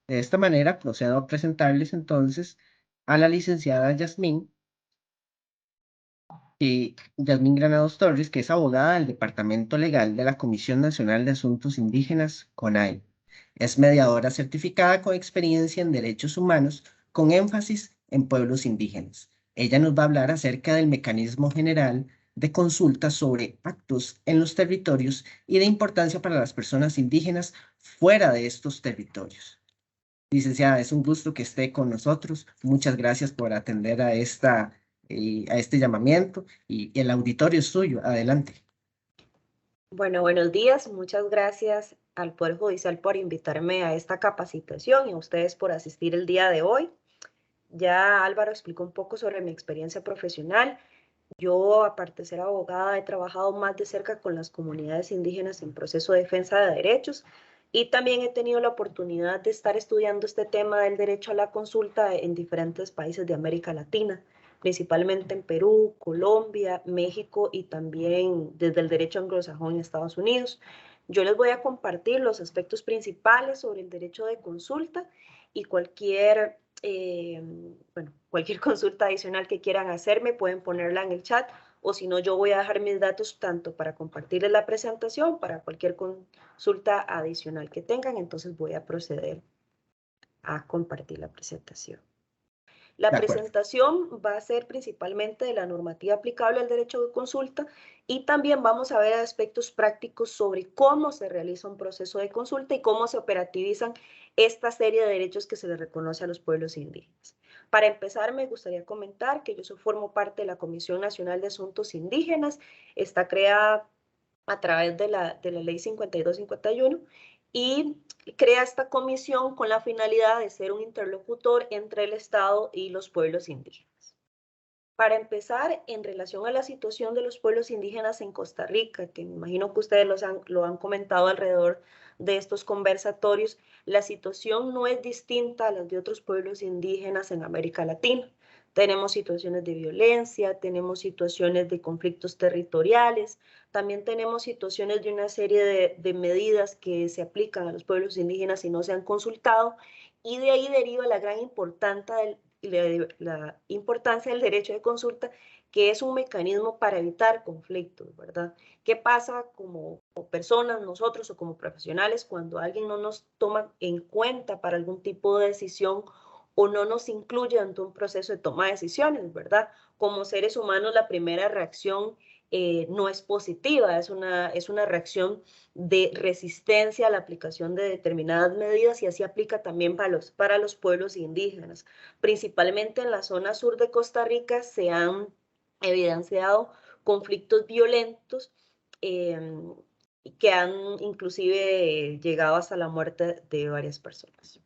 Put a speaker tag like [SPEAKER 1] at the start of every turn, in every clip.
[SPEAKER 1] De esta manera procedo a presentarles entonces a la licenciada Yasmín Granados Torres, que es abogada del Departamento Legal de la Comisión Nacional de Asuntos Indígenas, CONAI. Es mediadora certificada con experiencia en derechos humanos, con énfasis en pueblos indígenas. Ella nos va a hablar acerca del mecanismo general de consulta sobre actos en los territorios y de importancia para las personas indígenas fuera de estos territorios. Licenciada, es un gusto que esté con nosotros. Muchas gracias por atender a este llamamiento y el auditorio es suyo. Adelante.
[SPEAKER 2] Bueno, buenos días. Muchas gracias al Poder Judicial por invitarme a esta capacitación y a ustedes por asistir el día de hoy. Ya Álvaro explicó un poco sobre mi experiencia profesional. Yo, aparte de ser abogada, he trabajado más de cerca con las comunidades indígenas en proceso de defensa de derechos y también he tenido la oportunidad de estar estudiando este tema del derecho a la consulta en diferentes países de América Latina, principalmente en Perú, Colombia, México y también desde el derecho anglosajón en Estados Unidos. Yo les voy a compartir los aspectos principales sobre el derecho de consulta y cualquier consulta adicional que quieran hacerme pueden ponerla en el chat o si no yo voy a dejar mis datos tanto para compartirles la presentación, para cualquier consulta adicional que tengan, entonces voy a proceder a compartir la presentación. La
[SPEAKER 1] De acuerdo.
[SPEAKER 2] presentación va a ser principalmente de la normativa aplicable al derecho de consulta y también vamos a ver aspectos prácticos sobre cómo se realiza un proceso de consulta y cómo se operativizan esta serie de derechos que se les reconoce a los pueblos indígenas. Para empezar, me gustaría comentar que yo formo parte de la Comisión Nacional de Asuntos Indígenas. Está creada a través de la Ley 5251 y crea esta comisión con la finalidad de ser un interlocutor entre el Estado y los pueblos indígenas. Para empezar, en relación a la situación de los pueblos indígenas en Costa Rica, que me imagino que ustedes lo han comentado alrededor de estos conversatorios, la situación no es distinta a las de otros pueblos indígenas en América Latina. Tenemos situaciones de violencia, tenemos situaciones de conflictos territoriales, también tenemos situaciones de una serie de medidas que se aplican a los pueblos indígenas y no se han consultado, y de ahí deriva la gran la importancia del derecho de consulta, que es un mecanismo para evitar conflictos, ¿verdad? ¿Qué pasa como personas, nosotros o como profesionales, cuando alguien no nos toma en cuenta para algún tipo de decisión o no nos incluye ante un proceso de toma de decisiones, ¿verdad? Como seres humanos, la primera reacción no es positiva, es una reacción de resistencia a la aplicación de determinadas medidas y así aplica también para los pueblos indígenas. Principalmente en la zona sur de Costa Rica se han evidenciado conflictos violentos eh, que han inclusive llegado hasta la muerte de varias personas.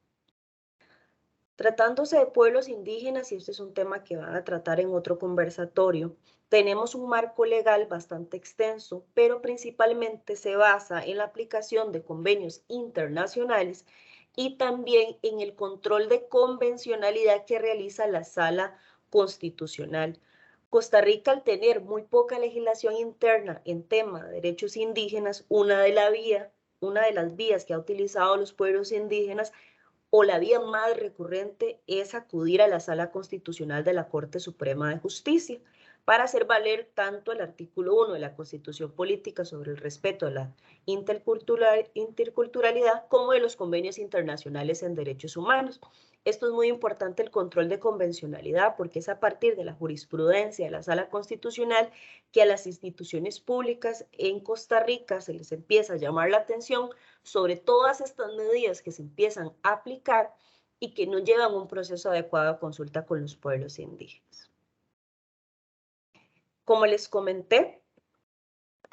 [SPEAKER 2] Tratándose de pueblos indígenas, y este es un tema que van a tratar en otro conversatorio, tenemos un marco legal bastante extenso, pero principalmente se basa en la aplicación de convenios internacionales y también en el control de convencionalidad que realiza la Sala Constitucional. Costa Rica, al tener muy poca legislación interna en tema de derechos indígenas, una de las vías que ha utilizado los pueblos indígenas o la vía más recurrente es acudir a la Sala Constitucional de la Corte Suprema de Justicia para hacer valer tanto el artículo 1 de la Constitución Política sobre el respeto a la interculturalidad como de los convenios internacionales en derechos humanos. Esto es muy importante, el control de convencionalidad, porque es a partir de la jurisprudencia de la Sala Constitucional que a las instituciones públicas en Costa Rica se les empieza a llamar la atención sobre todas estas medidas que se empiezan a aplicar y que no llevan un proceso adecuado de consulta con los pueblos indígenas. Como les comenté,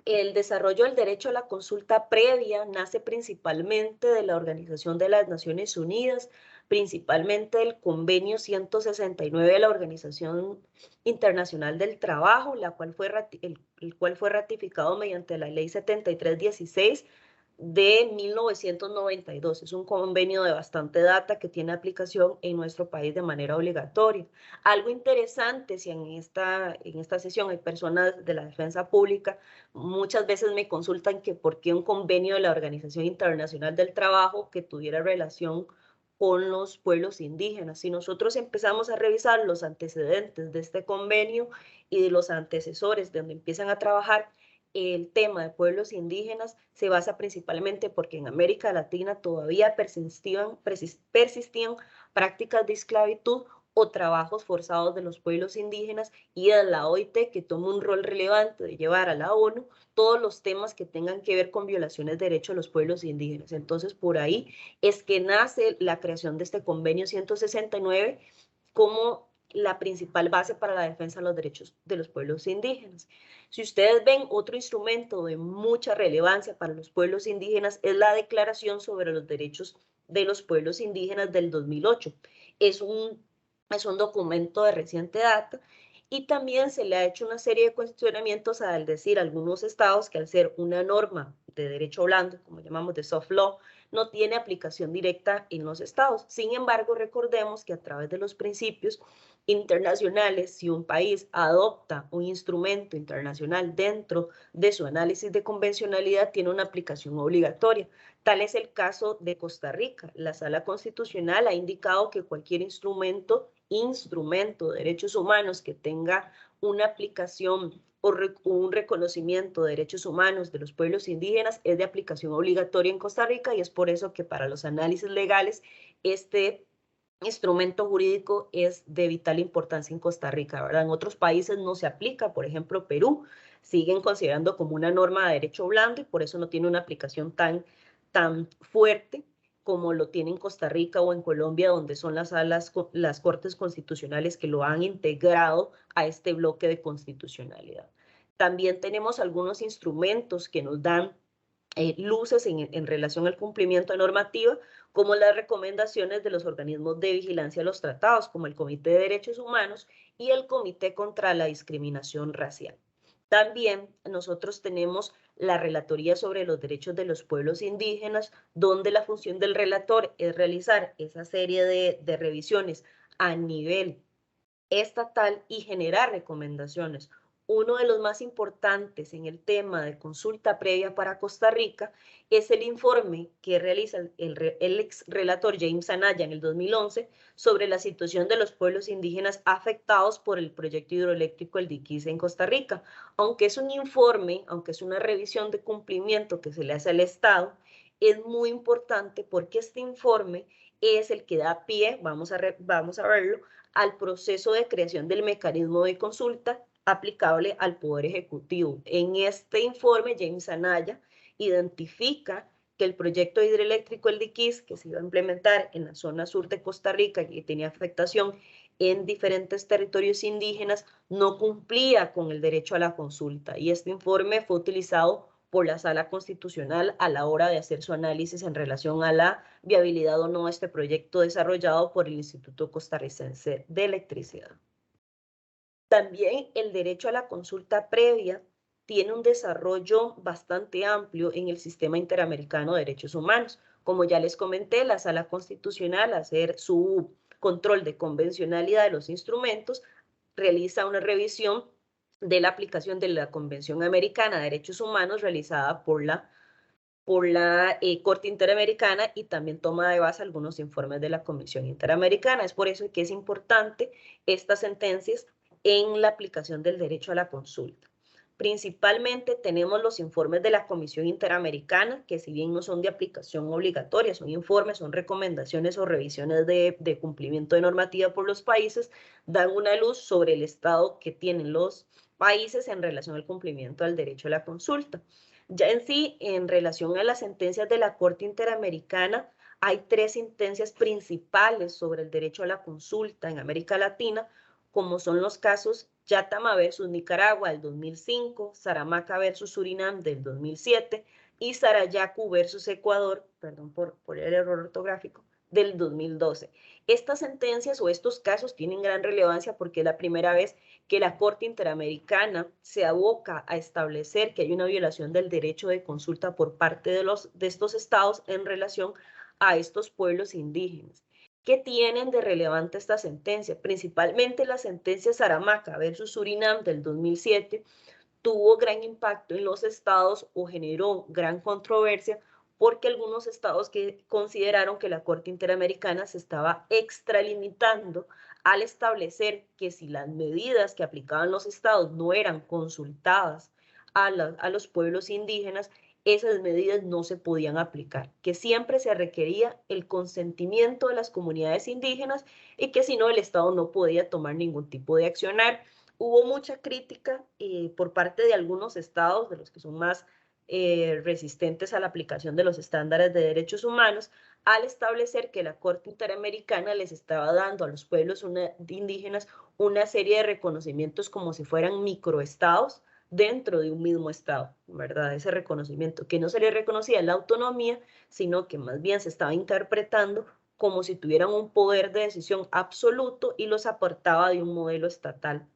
[SPEAKER 2] el desarrollo del derecho a la consulta previa nace principalmente de la Organización de las Naciones Unidas, principalmente del Convenio 169 de la Organización Internacional del Trabajo, el cual fue ratificado mediante la Ley 7316 de 1992. Es un convenio de bastante data que tiene aplicación en nuestro país de manera obligatoria. Algo interesante, si en esta sesión hay personas de la defensa pública, muchas veces me consultan que por qué un convenio de la Organización Internacional del Trabajo que tuviera relación con los pueblos indígenas. Si nosotros empezamos a revisar los antecedentes de este convenio y de los antecesores, de donde empiezan a trabajar el tema de pueblos indígenas, se basa principalmente porque en América Latina todavía persistían prácticas de esclavitud o trabajos forzados de los pueblos indígenas, y es la OIT que toma un rol relevante de llevar a la ONU todos los temas que tengan que ver con violaciones de derechos de los pueblos indígenas. Entonces, por ahí es que nace la creación de este convenio 169 como la principal base para la defensa de los derechos de los pueblos indígenas. Si ustedes ven, otro instrumento de mucha relevancia para los pueblos indígenas es la Declaración sobre los Derechos de los Pueblos Indígenas del 2008. Es un documento de reciente data, y también se le ha hecho una serie de cuestionamientos al decir algunos estados que, al ser una norma de derecho blando, como llamamos de soft law, no tiene aplicación directa en los estados. Sin embargo, recordemos que a través de los principios internacionales, si un país adopta un instrumento internacional dentro de su análisis de convencionalidad, tiene una aplicación obligatoria. Tal es el caso de Costa Rica. La Sala Constitucional ha indicado que cualquier instrumento de derechos humanos que tenga una aplicación o un reconocimiento de derechos humanos de los pueblos indígenas es de aplicación obligatoria en Costa Rica, y es por eso que para los análisis legales este instrumento jurídico es de vital importancia en Costa Rica, ¿verdad? En otros países no se aplica, por ejemplo, Perú siguen considerando como una norma de derecho blando y por eso no tiene una aplicación tan fuerte como lo tiene en Costa Rica o en Colombia, donde son las cortes constitucionales que lo han integrado a este bloque de constitucionalidad. También tenemos algunos instrumentos que nos dan luces en relación al cumplimiento de normativa, como las recomendaciones de los organismos de vigilancia de los tratados, como el Comité de Derechos Humanos y el Comité contra la Discriminación Racial. También nosotros tenemos la Relatoría sobre los Derechos de los Pueblos Indígenas, donde la función del relator es realizar esa serie de revisiones a nivel estatal y generar recomendaciones. Uno de los más importantes en el tema de consulta previa para Costa Rica es el informe que realiza el ex relator James Anaya en el 2011 sobre la situación de los pueblos indígenas afectados por el proyecto hidroeléctrico El Diquís en Costa Rica. Aunque es un informe, aunque es una revisión de cumplimiento que se le hace al Estado, es muy importante porque este informe es el que da pie, vamos a verlo, al proceso de creación del mecanismo de consulta aplicable al Poder Ejecutivo. En este informe, James Anaya identifica que el proyecto hidroeléctrico El Diquís, que se iba a implementar en la zona sur de Costa Rica y que tenía afectación en diferentes territorios indígenas, no cumplía con el derecho a la consulta. Y este informe fue utilizado por la Sala Constitucional a la hora de hacer su análisis en relación a la viabilidad o no de este proyecto desarrollado por el Instituto Costarricense de Electricidad. También el derecho a la consulta previa tiene un desarrollo bastante amplio en el sistema interamericano de derechos humanos. Como ya les comenté, la Sala Constitucional, al hacer su control de convencionalidad de los instrumentos, realiza una revisión de la aplicación de la Convención Americana de Derechos Humanos realizada por la Corte Interamericana, y también toma de base algunos informes de la Comisión Interamericana. Es por eso que es importante estas sentencias en la aplicación del derecho a la consulta. Principalmente tenemos los informes de la Comisión Interamericana, que si bien no son de aplicación obligatoria, son informes, son recomendaciones o revisiones de cumplimiento de normativa por los países, dan una luz sobre el estado que tienen los países en relación al cumplimiento del derecho a la consulta. Ya en sí, en relación a las sentencias de la Corte Interamericana, hay 3 sentencias principales sobre el derecho a la consulta en América Latina, como son los casos Yatama versus Nicaragua del 2005, Saramaca versus Surinam del 2007 y Sarayaku versus Ecuador, perdón por el error ortográfico, del 2012. Estas sentencias o estos casos tienen gran relevancia porque es la primera vez que la Corte Interamericana se aboca a establecer que hay una violación del derecho de consulta por parte de estos estados en relación a estos pueblos indígenas. ¿Qué tienen de relevante esta sentencia? Principalmente la sentencia Saramaca versus Surinam del 2007 tuvo gran impacto en los estados o generó gran controversia porque algunos estados que consideraron que la Corte Interamericana se estaba extralimitando al establecer que si las medidas que aplicaban los estados no eran consultadas a los pueblos indígenas, esas medidas no se podían aplicar, que siempre se requería el consentimiento de las comunidades indígenas y que si no el Estado no podía tomar ningún tipo de accionar. Hubo mucha crítica por parte de algunos estados, de los que son más resistentes a la aplicación de los estándares de derechos humanos, al establecer que la Corte Interamericana les estaba dando a los pueblos indígenas una serie de reconocimientos como si fueran microestados dentro de un mismo estado, ¿verdad? Ese reconocimiento que no se le reconocía la autonomía, sino que más bien se estaba interpretando como si tuvieran un poder de decisión absoluto y los apartaba de un modelo estatal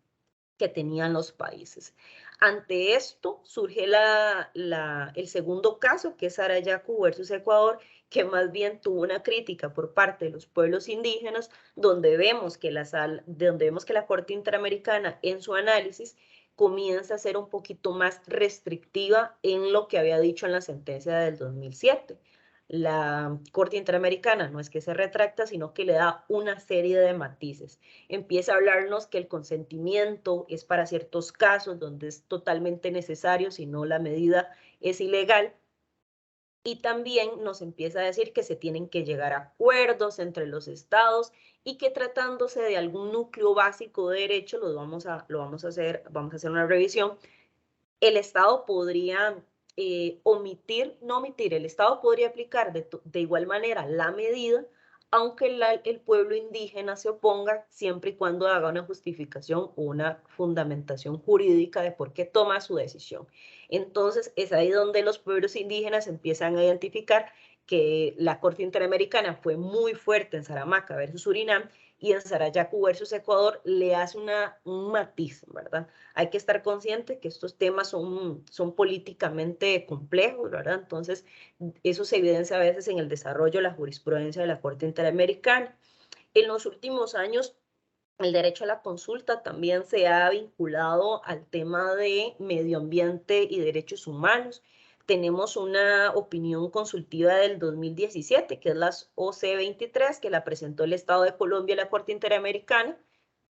[SPEAKER 2] que tenían los países. Ante esto surge el segundo caso, que es Sarayaku versus Ecuador, que más bien tuvo una crítica por parte de los pueblos indígenas, donde vemos que la Corte Interamericana en su análisis comienza a ser un poquito más restrictiva en lo que había dicho en la sentencia del 2007. La Corte Interamericana no es que se retracta, sino que le da una serie de matices. Empieza a hablarnos que el consentimiento es para ciertos casos donde es totalmente necesario, si no la medida es ilegal. Y también nos empieza a decir que se tienen que llegar a acuerdos entre los estados y que tratándose de algún núcleo básico de derecho, vamos a hacer una revisión, el Estado podría no omitir, el Estado podría aplicar de igual manera la medida, aunque el pueblo indígena se oponga, siempre y cuando haga una justificación o una fundamentación jurídica de por qué toma su decisión. Entonces, es ahí donde los pueblos indígenas empiezan a identificar que la Corte Interamericana fue muy fuerte en Saramaca versus Surinam y en Sarayaku versus Ecuador le hace un matiz, ¿verdad? Hay que estar consciente que estos temas son políticamente complejos, ¿verdad? Entonces, eso se evidencia a veces en el desarrollo de la jurisprudencia de la Corte Interamericana. En los últimos años, el derecho a la consulta también se ha vinculado al tema de medio ambiente y derechos humanos. Tenemos una opinión consultiva del 2017, que es la OC23, que la presentó el Estado de Colombia a la Corte Interamericana,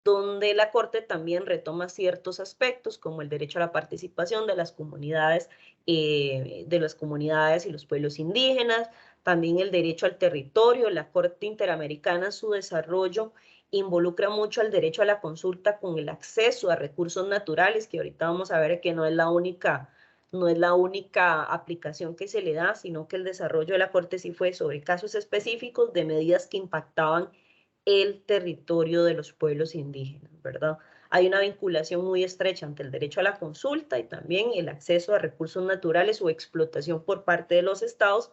[SPEAKER 2] donde la Corte también retoma ciertos aspectos como el derecho a la participación de las comunidades y los pueblos indígenas, también el derecho al territorio. La Corte Interamericana en su desarrollo involucra mucho al derecho a la consulta con el acceso a recursos naturales, que ahorita vamos a ver que no es la única aplicación que se le da, sino que el desarrollo de la Corte sí fue sobre casos específicos de medidas que impactaban el territorio de los pueblos indígenas, ¿verdad? Hay una vinculación muy estrecha entre el derecho a la consulta y también el acceso a recursos naturales o explotación por parte de los estados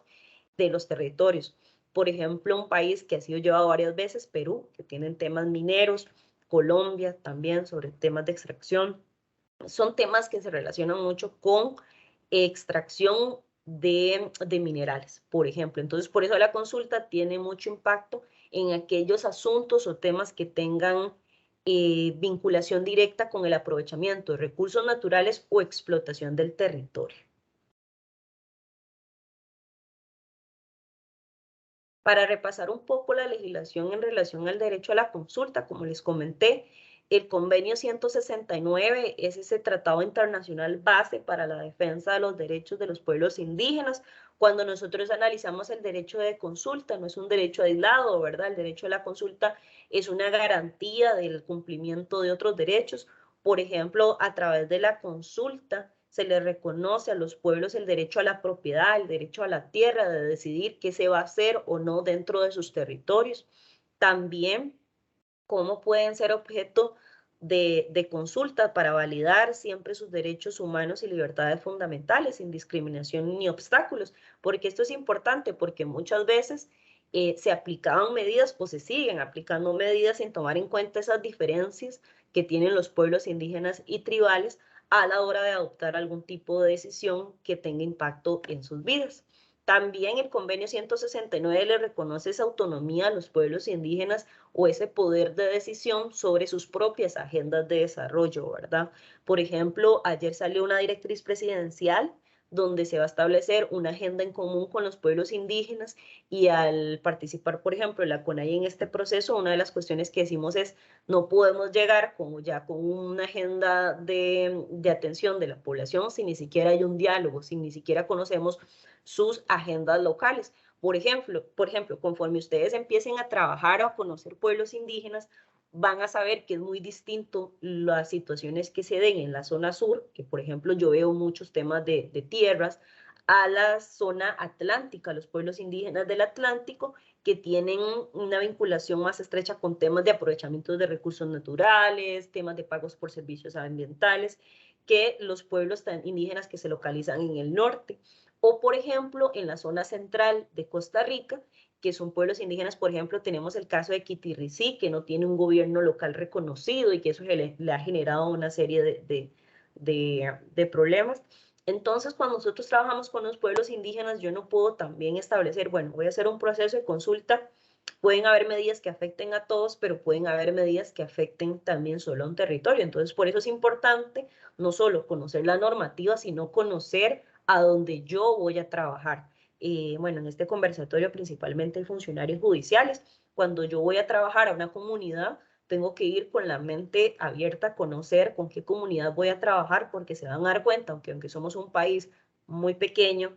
[SPEAKER 2] de los territorios. Por ejemplo, un país que ha sido llevado varias veces, Perú, que tienen temas mineros, Colombia también sobre temas de extracción. Son temas que se relacionan mucho con extracción de minerales, por ejemplo. Entonces, por eso la consulta tiene mucho impacto en aquellos asuntos o temas que tengan vinculación directa con el aprovechamiento de recursos naturales o explotación del territorio. Para repasar un poco la legislación en relación al derecho a la consulta, como les comenté, el convenio 169 es ese tratado internacional base para la defensa de los derechos de los pueblos indígenas. Cuando nosotros analizamos el derecho de consulta, no es un derecho aislado, ¿verdad? El derecho a la consulta es una garantía del cumplimiento de otros derechos. Por ejemplo, a través de la consulta, se le reconoce a los pueblos el derecho a la propiedad, el derecho a la tierra, de decidir qué se va a hacer o no dentro de sus territorios. También cómo pueden ser objeto de consulta para validar siempre sus derechos humanos y libertades fundamentales, sin discriminación ni obstáculos, porque esto es importante, porque muchas veces se aplicaban medidas o se siguen aplicando medidas sin tomar en cuenta esas diferencias que tienen los pueblos indígenas y tribales a la hora de adoptar algún tipo de decisión que tenga impacto en sus vidas. También el convenio 169 le reconoce esa autonomía a los pueblos indígenas o ese poder de decisión sobre sus propias agendas de desarrollo, ¿verdad? Por ejemplo, ayer salió una directriz presidencial donde se va a establecer una agenda en común con los pueblos indígenas, y al participar, por ejemplo, la CONAIE en este proceso, una de las cuestiones que decimos es no podemos llegar con una agenda de atención de la población si ni siquiera hay un diálogo, si ni siquiera conocemos sus agendas locales. Por ejemplo, conforme ustedes empiecen a trabajar o a conocer pueblos indígenas, van a saber que es muy distinto las situaciones que se den en la zona sur, que por ejemplo yo veo muchos temas de tierras, a la zona atlántica, los pueblos indígenas del Atlántico, que tienen una vinculación más estrecha con temas de aprovechamiento de recursos naturales, temas de pagos por servicios ambientales, que los pueblos indígenas que se localizan en el norte. O, por ejemplo, en la zona central de Costa Rica, que son pueblos indígenas, por ejemplo, tenemos el caso de Quitirricí, que no tiene un gobierno local reconocido y que eso le ha generado una serie de problemas. Entonces, cuando nosotros trabajamos con los pueblos indígenas, yo no puedo también establecer, bueno, voy a hacer un proceso de consulta, pueden haber medidas que afecten a todos, pero pueden haber medidas que afecten también solo a un territorio. Entonces, por eso es importante no solo conocer la normativa, sino conocer a dónde yo voy a trabajar. Bueno, en este conversatorio principalmente hay funcionarios judiciales. Cuando yo voy a trabajar a una comunidad, tengo que ir con la mente abierta a conocer con qué comunidad voy a trabajar, porque se van a dar cuenta, aunque somos un país muy pequeño,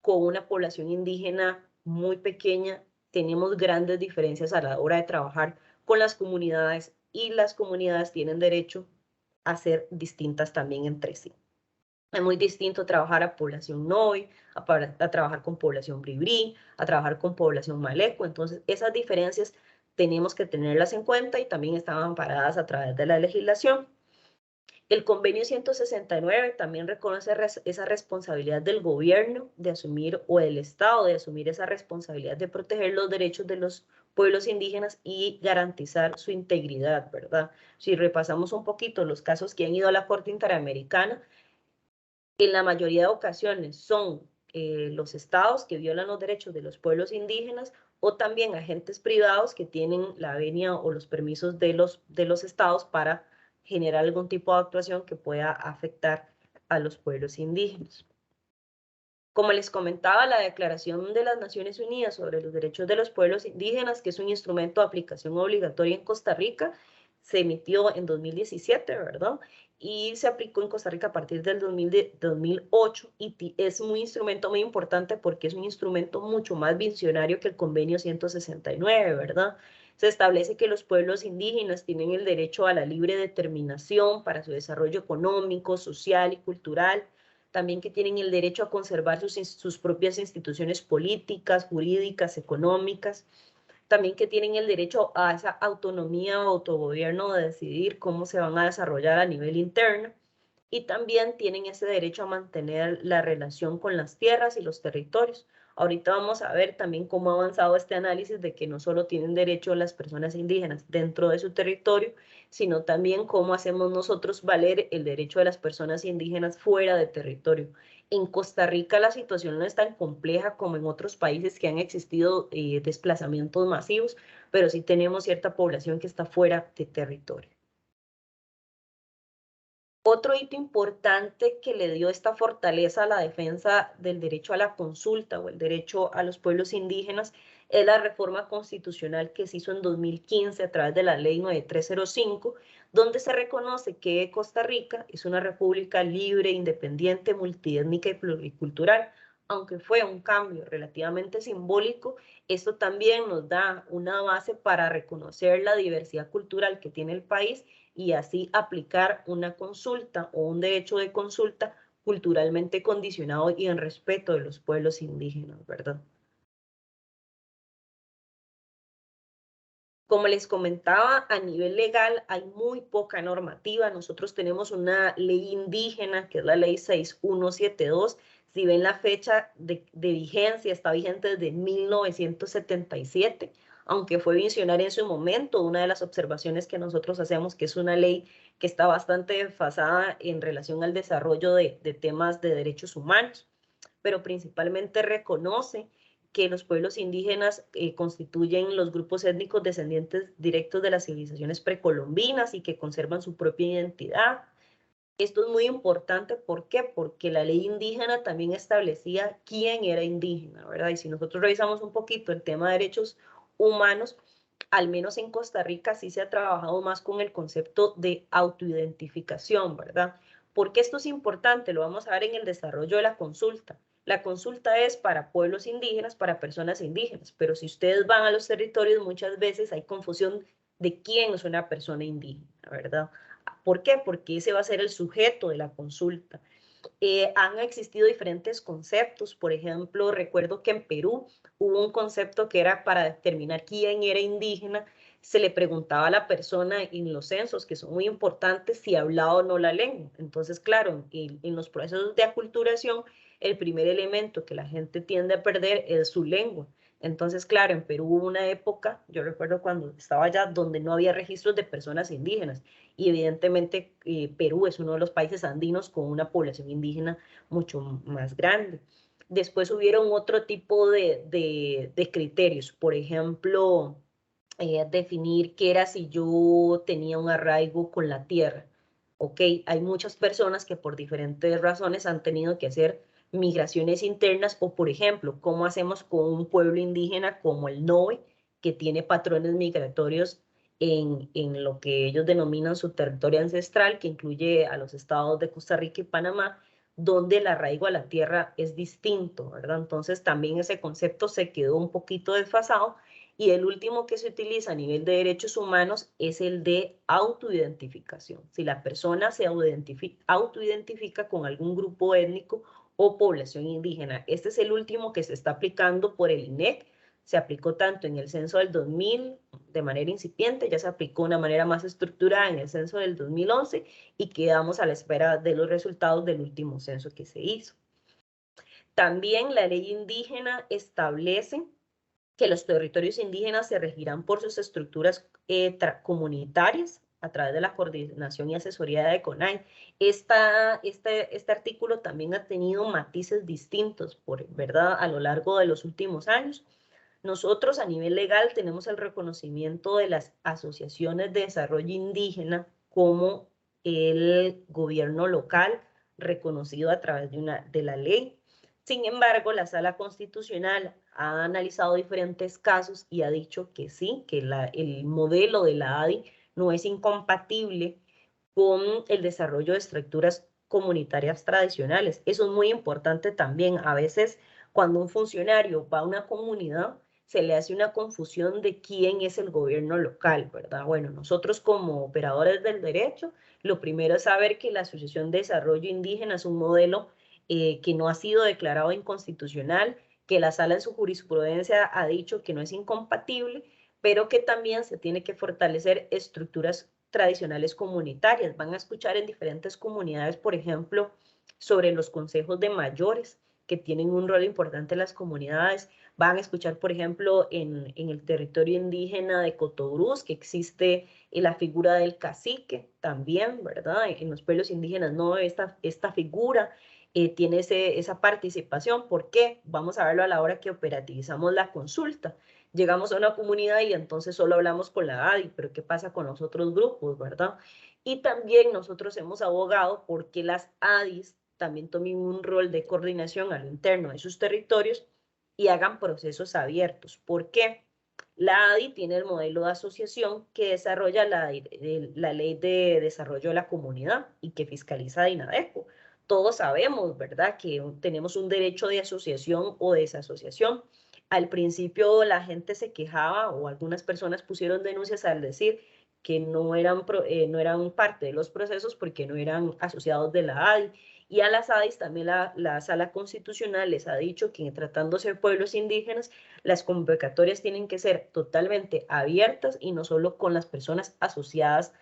[SPEAKER 2] con una población indígena muy pequeña, tenemos grandes diferencias a la hora de trabajar con las comunidades, y las comunidades tienen derecho a ser distintas también entre sí. Es muy distinto trabajar a población Noy, a trabajar con población Bribri, a trabajar con población Maleco. Entonces, esas diferencias tenemos que tenerlas en cuenta y también están amparadas a través de la legislación. El convenio 169 también reconoce esa responsabilidad del gobierno de asumir, o del Estado de asumir esa responsabilidad de proteger los derechos de los pueblos indígenas y garantizar su integridad, ¿verdad? Si repasamos un poquito los casos que han ido a la Corte Interamericana, en la mayoría de ocasiones son los estados que violan los derechos de los pueblos indígenas, o también agentes privados que tienen la venia o los permisos de los estados para generar algún tipo de actuación que pueda afectar a los pueblos indígenas. Como les comentaba, la Declaración de las Naciones Unidas sobre los Derechos de los Pueblos Indígenas, que es un instrumento de aplicación obligatoria en Costa Rica, se emitió en 2017, ¿verdad? Y se aplicó en Costa Rica a partir del 2008, y es un instrumento muy importante porque es un instrumento mucho más visionario que el Convenio 169, ¿verdad? Se establece que los pueblos indígenas tienen el derecho a la libre determinación para su desarrollo económico, social y cultural, también que tienen el derecho a conservar sus propias instituciones políticas, jurídicas, económicas, también que tienen el derecho a esa autonomía o autogobierno de decidir cómo se van a desarrollar a nivel interno, y también tienen ese derecho a mantener la relación con las tierras y los territorios. Ahorita vamos a ver también cómo ha avanzado este análisis de que no solo tienen derecho las personas indígenas dentro de su territorio, sino también cómo hacemos nosotros valer el derecho de las personas indígenas fuera de territorio. En Costa Rica la situación no es tan compleja como en otros países que han existido desplazamientos masivos, pero sí tenemos cierta población que está fuera de territorio. Otro hito importante que le dio esta fortaleza a la defensa del derecho a la consulta o el derecho a los pueblos indígenas es la reforma constitucional que se hizo en 2015 a través de la ley 9305, donde se reconoce que Costa Rica es una república libre, independiente, multiétnica y pluricultural. Aunque fue un cambio relativamente simbólico, esto también nos da una base para reconocer la diversidad cultural que tiene el país, y así aplicar una consulta o un derecho de consulta culturalmente condicionado y en respeto de los pueblos indígenas, ¿verdad? Como les comentaba, a nivel legal hay muy poca normativa. Nosotros tenemos una ley indígena, que es la ley 6172. Si ven la fecha de vigencia, está vigente desde 1977, aunque fue visionaria en su momento. Una de las observaciones que nosotros hacemos que es una ley que está bastante desfasada en relación al desarrollo de temas de derechos humanos, pero principalmente reconoce que los pueblos indígenas constituyen los grupos étnicos descendientes directos de las civilizaciones precolombinas y que conservan su propia identidad. Esto es muy importante, ¿por qué? Porque la ley indígena también establecía quién era indígena, ¿verdad? Y si nosotros revisamos un poquito el tema de derechos humanos, al menos en Costa Rica sí se ha trabajado más con el concepto de autoidentificación, ¿verdad? Porque esto es importante, lo vamos a ver en el desarrollo de la consulta. La consulta es para pueblos indígenas, para personas indígenas, pero si ustedes van a los territorios, muchas veces hay confusión de quién es una persona indígena, ¿verdad? ¿Por qué? Porque ese va a ser el sujeto de la consulta. Han existido diferentes conceptos. Por ejemplo, recuerdo que en Perú hubo un concepto que era para determinar quién era indígena. Se le preguntaba a la persona en los censos, que son muy importantes, si hablaba o no la lengua. Entonces, claro, en los procesos de aculturación, el primer elemento que la gente tiende a perder es su lengua. Entonces, claro, en Perú hubo una época, yo recuerdo cuando estaba allá, donde no había registros de personas indígenas y evidentemente Perú es uno de los países andinos con una población indígena mucho más grande. Después hubieron otro tipo de criterios, por ejemplo, definir qué era si yo tenía un arraigo con la tierra. Ok, hay muchas personas que por diferentes razones han tenido que hacer migraciones internas o, por ejemplo, cómo hacemos con un pueblo indígena como el Noe, que tiene patrones migratorios en lo que ellos denominan su territorio ancestral, que incluye a los estados de Costa Rica y Panamá, donde el arraigo a la tierra es distinto, ¿verdad? Entonces también ese concepto se quedó un poquito desfasado y el último que se utiliza a nivel de derechos humanos es el de autoidentificación. Si la persona se autoidentifica con algún grupo étnico o población indígena. Este es el último que se está aplicando por el INEC. Se aplicó tanto en el censo del 2000 de manera incipiente, ya se aplicó de una manera más estructurada en el censo del 2011 y quedamos a la espera de los resultados del último censo que se hizo. También la ley indígena establece que los territorios indígenas se regirán por sus estructuras comunitarias a través de la coordinación y asesoría de CONAI. Este artículo también ha tenido matices distintos, ¿verdad? A lo largo de los últimos años. Nosotros a nivel legal tenemos el reconocimiento de las asociaciones de desarrollo indígena como el gobierno local reconocido a través de la ley. Sin embargo, la Sala Constitucional ha analizado diferentes casos y ha dicho que sí, que el modelo de la ADI no es incompatible con el desarrollo de estructuras comunitarias tradicionales. Eso es muy importante también. A veces, cuando un funcionario va a una comunidad, se le hace una confusión de quién es el gobierno local, ¿verdad? Bueno, nosotros como operadores del derecho, lo primero es saber que la Asociación de Desarrollo Indígena es un modelo que no ha sido declarado inconstitucional, que la sala en su jurisprudencia ha dicho que no es incompatible, pero que también se tiene que fortalecer estructuras tradicionales comunitarias. Van a escuchar en diferentes comunidades, por ejemplo, sobre los consejos de mayores, que tienen un rol importante en las comunidades. Van a escuchar, por ejemplo, en el territorio indígena de Cotobruz, que existe la figura del cacique también, ¿verdad? En los pueblos indígenas no, esta figura tiene esa participación. ¿Por qué? Vamos a verlo a la hora que operativizamos la consulta. Llegamos a una comunidad y entonces solo hablamos con la ADI, pero ¿qué pasa con los otros grupos, verdad? Y también nosotros hemos abogado porque las ADIs también tomen un rol de coordinación al interno de sus territorios y hagan procesos abiertos. ¿Por qué? La ADI tiene el modelo de asociación que desarrolla la ley de desarrollo de la comunidad y que fiscaliza DINADECO. Todos sabemos, ¿verdad?, que tenemos un derecho de asociación o desasociación. Al principio la gente se quejaba o algunas personas pusieron denuncias al decir que no eran parte de los procesos porque no eran asociados de la ADI. Y a las ADIs también la Sala Constitucional les ha dicho que tratándose de pueblos indígenas, las convocatorias tienen que ser totalmente abiertas y no solo con las personas asociadas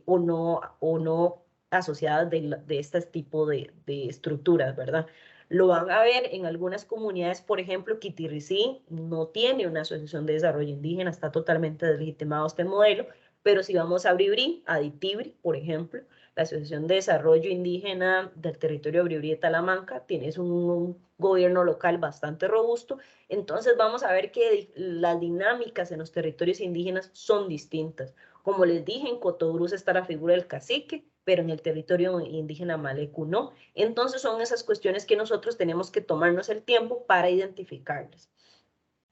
[SPEAKER 2] o no asociadas de este tipo de estructuras, ¿verdad? Lo van a ver en algunas comunidades, por ejemplo, Quitiricí no tiene una asociación de desarrollo indígena, está totalmente deslegitimado este modelo, pero si vamos a Bribri, a Ditibri, por ejemplo, la Asociación de Desarrollo Indígena del Territorio de Bribri de Talamanca, tienes un gobierno local bastante robusto, entonces vamos a ver que las dinámicas en los territorios indígenas son distintas. Como les dije, en Cotobruz está la figura del cacique, pero en el territorio indígena Malecu no. Entonces son esas cuestiones que nosotros tenemos que tomarnos el tiempo para identificarlas.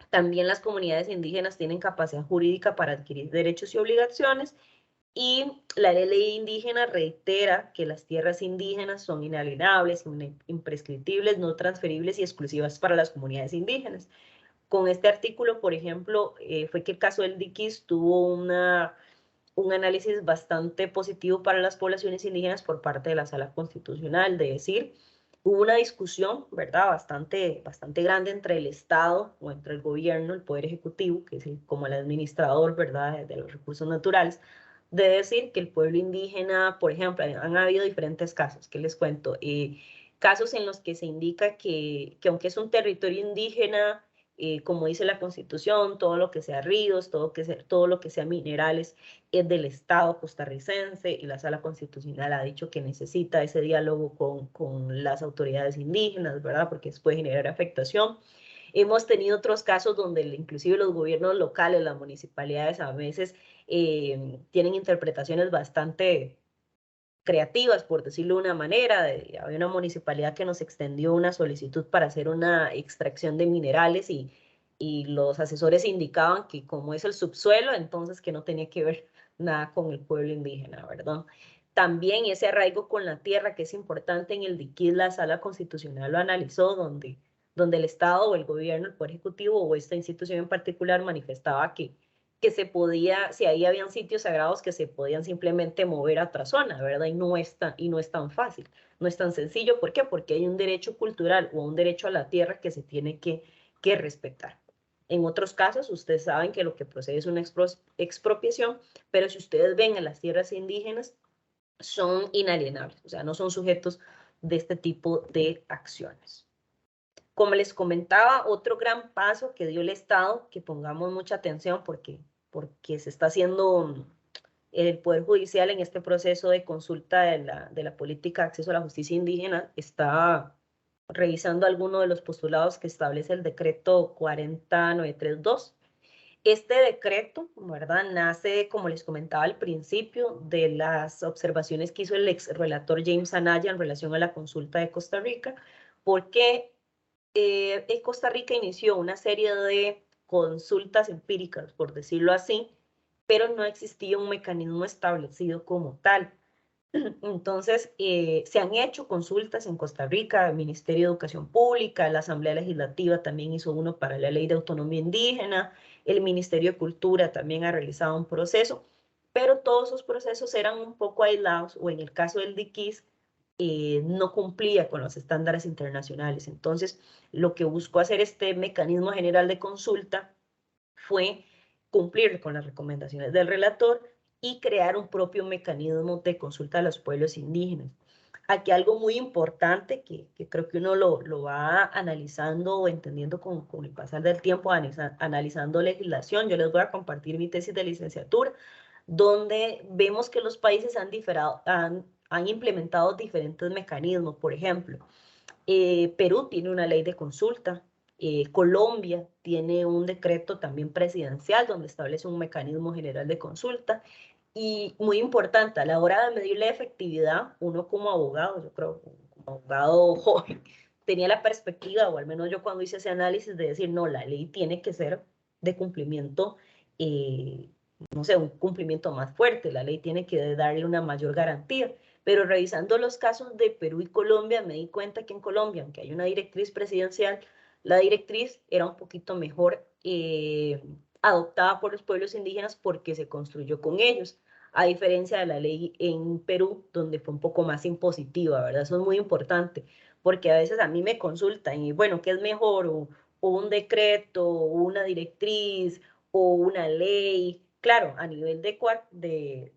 [SPEAKER 2] También las comunidades indígenas tienen capacidad jurídica para adquirir derechos y obligaciones, y la ley indígena reitera que las tierras indígenas son inalienables, imprescriptibles, no transferibles y exclusivas para las comunidades indígenas. Con este artículo, por ejemplo, fue que el caso del Diquís tuvo un análisis bastante positivo para las poblaciones indígenas por parte de la Sala Constitucional, de decir, hubo una discusión, ¿verdad?, bastante grande entre el Estado o entre el gobierno, el Poder Ejecutivo, que es como el administrador, ¿verdad?, de los recursos naturales, de decir que el pueblo indígena, por ejemplo, han habido diferentes casos, que les cuento, casos en los que se indica que aunque es un territorio indígena, como dice la Constitución, todo lo que sea ríos, todo lo que sea minerales, es del Estado costarricense, y la Sala Constitucional ha dicho que necesita ese diálogo con las autoridades indígenas, ¿verdad? Porque puede generar afectación. Hemos tenido otros casos donde inclusive los gobiernos locales, las municipalidades a veces tienen interpretaciones bastante creativas, por decirlo de una manera. Había una municipalidad que nos extendió una solicitud para hacer una extracción de minerales, y los asesores indicaban que como es el subsuelo, entonces que no tenía que ver nada con el pueblo indígena, ¿verdad? También ese arraigo con la tierra, que es importante en el Diquís, la Sala Constitucional lo analizó, donde el Estado o el gobierno, el Poder Ejecutivo o esta institución en particular manifestaba que se podía, si ahí habían sitios sagrados, que se podían simplemente mover a otra zona, ¿verdad? Y no es tan fácil, no es tan sencillo. ¿Por qué? Porque hay un derecho cultural o un derecho a la tierra que se tiene que respetar. En otros casos, ustedes saben que lo que procede es una expropiación, pero si ustedes ven en las tierras indígenas, son inalienables, o sea, no son sujetos de este tipo de acciones. Como les comentaba, otro gran paso que dio el Estado, que pongamos mucha atención porque se está haciendo el Poder Judicial en este proceso de consulta de la política de acceso a la justicia indígena, está revisando algunos de los postulados que establece el decreto 40932. Este decreto, ¿verdad?, nace, como les comentaba al principio, de las observaciones que hizo el ex relator James Anaya en relación a la consulta de Costa Rica, porque Costa Rica inició una serie de consultas empíricas, por decirlo así, pero no existía un mecanismo establecido como tal. Entonces, se han hecho consultas en Costa Rica, el Ministerio de Educación Pública, la Asamblea Legislativa también hizo uno para la Ley de Autonomía Indígena, el Ministerio de Cultura también ha realizado un proceso, pero todos esos procesos eran un poco aislados, o en el caso del Diquís, no cumplía con los estándares internacionales. Entonces, lo que buscó hacer este mecanismo general de consulta fue cumplir con las recomendaciones del relator y crear un propio mecanismo de consulta a los pueblos indígenas. Aquí algo muy importante que creo que uno lo va analizando o entendiendo con el pasar del tiempo, analizando legislación. Yo les voy a compartir mi tesis de licenciatura, donde vemos que los países han implementado diferentes mecanismos. Por ejemplo, Perú tiene una ley de consulta, Colombia tiene un decreto también presidencial donde establece un mecanismo general de consulta. Y muy importante, a la hora de medir la efectividad, uno como abogado, yo creo, como abogado joven, tenía la perspectiva, o al menos yo cuando hice ese análisis, de decir, no, la ley tiene que ser de cumplimiento, no sé, un cumplimiento más fuerte, la ley tiene que darle una mayor garantía. Pero revisando los casos de Perú y Colombia, me di cuenta que en Colombia, aunque hay una directriz presidencial, la directriz era un poquito mejor adoptada por los pueblos indígenas porque se construyó con ellos, a diferencia de la ley en Perú, donde fue un poco más impositiva, ¿verdad? Eso es muy importante, porque a veces a mí me consultan y, bueno, ¿qué es mejor? O un decreto, o una directriz, o una ley. Claro, a nivel de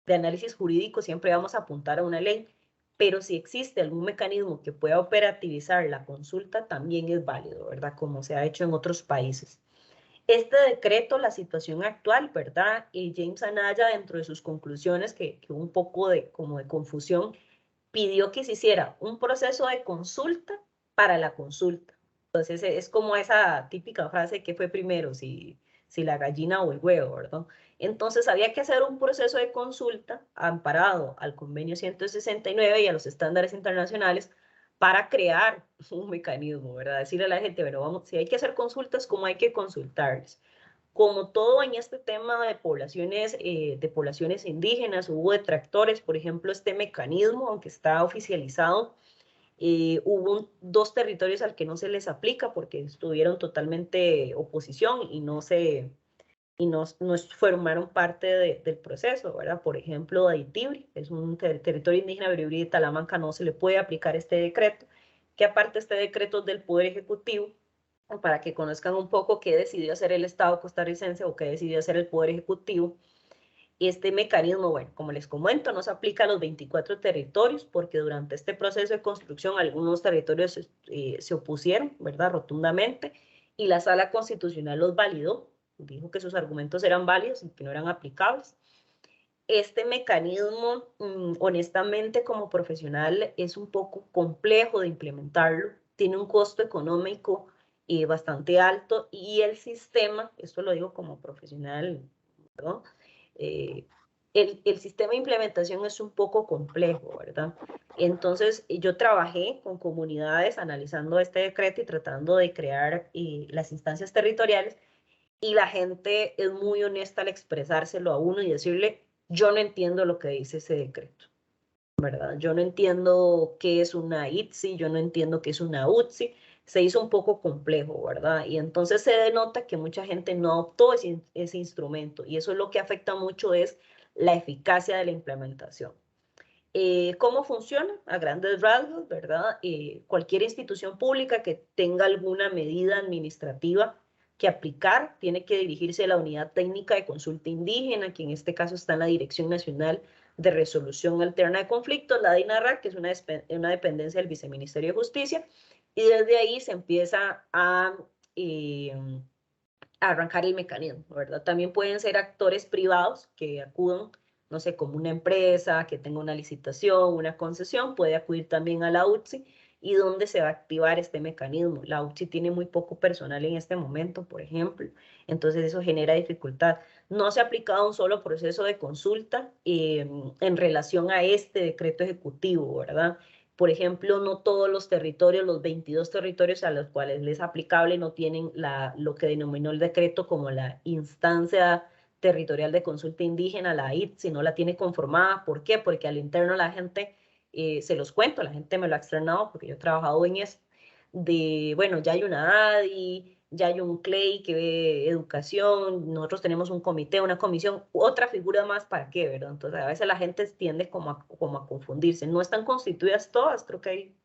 [SPEAKER 2] análisis jurídico siempre vamos a apuntar a una ley, pero si existe algún mecanismo que pueda operativizar la consulta, también es válido, ¿verdad? Como se ha hecho en otros países. Este decreto, la situación actual, ¿verdad? James Anaya, dentro de sus conclusiones, que un poco como de confusión, pidió que se hiciera un proceso de consulta para la consulta. Entonces, es como esa típica frase: ¿qué fue primero? Si si la gallina o el huevo, ¿verdad? Entonces había que hacer un proceso de consulta amparado al convenio 169 y a los estándares internacionales para crear un mecanismo, ¿verdad? Decirle a la gente, bueno, vamos, si hay que hacer consultas, ¿cómo hay que consultarles? Como todo en este tema de poblaciones indígenas, hubo detractores, por ejemplo, este mecanismo, aunque está oficializado, hubo dos territorios al que no se les aplica porque estuvieron totalmente oposición y no formaron parte del proceso, ¿verdad? Por ejemplo, Haití es un territorio indígena, Biribiri y Talamanca, no se le puede aplicar este decreto, que aparte este decreto es del Poder Ejecutivo, para que conozcan un poco qué decidió hacer el Estado costarricense o qué decidió hacer el Poder Ejecutivo. Este mecanismo, bueno, como les comento, no se aplica a los 24 territorios porque durante este proceso de construcción algunos territorios se opusieron, ¿verdad? Rotundamente, y la Sala Constitucional los validó, dijo que sus argumentos eran válidos y que no eran aplicables. Este mecanismo, honestamente, como profesional, es un poco complejo de implementarlo, tiene un costo económico bastante alto y el sistema, esto lo digo como profesional, ¿no? El sistema de implementación es un poco complejo, ¿verdad? Entonces, yo trabajé con comunidades analizando este decreto y tratando de crear las instancias territoriales y la gente es muy honesta al expresárselo a uno y decirle, yo no entiendo lo que dice ese decreto, ¿verdad? Yo no entiendo qué es una ITSI, yo no entiendo qué es una UTSI, se hizo un poco complejo, ¿verdad? Y entonces se denota que mucha gente no adoptó ese instrumento y eso es lo que afecta mucho es la eficacia de la implementación. ¿Cómo funciona? A grandes rasgos, ¿verdad? Cualquier institución pública que tenga alguna medida administrativa que aplicar tiene que dirigirse a la Unidad Técnica de Consulta Indígena, que en este caso está en la Dirección Nacional de Resolución Alterna de Conflictos, la DINARRAC, que es una dependencia del Viceministerio de Justicia, y desde ahí se empieza eh, a arrancar el mecanismo, ¿verdad? También pueden ser actores privados que acudan, no sé, como una empresa que tenga una licitación, una concesión, puede acudir también a la UTSI y dónde se va a activar este mecanismo. La UTSI tiene muy poco personal en este momento, por ejemplo, entonces eso genera dificultad. No se ha aplicado un solo proceso de consulta en relación a este decreto ejecutivo, ¿verdad? Por ejemplo, no todos los territorios, los 22 territorios a los cuales les es aplicable, no tienen lo que denominó el decreto como la instancia territorial de consulta indígena, la IT, si no la tiene conformada. ¿Por qué? Porque al interno la gente, se los cuento, la gente me lo ha externado porque yo he trabajado en eso, bueno, ya hay una ADI, ya hay un CLEI que ve educación, nosotros tenemos un comité, una comisión, otra figura más para qué, ¿verdad? Entonces a veces la gente tiende como a confundirse. No están constituidas todas, creo que hay,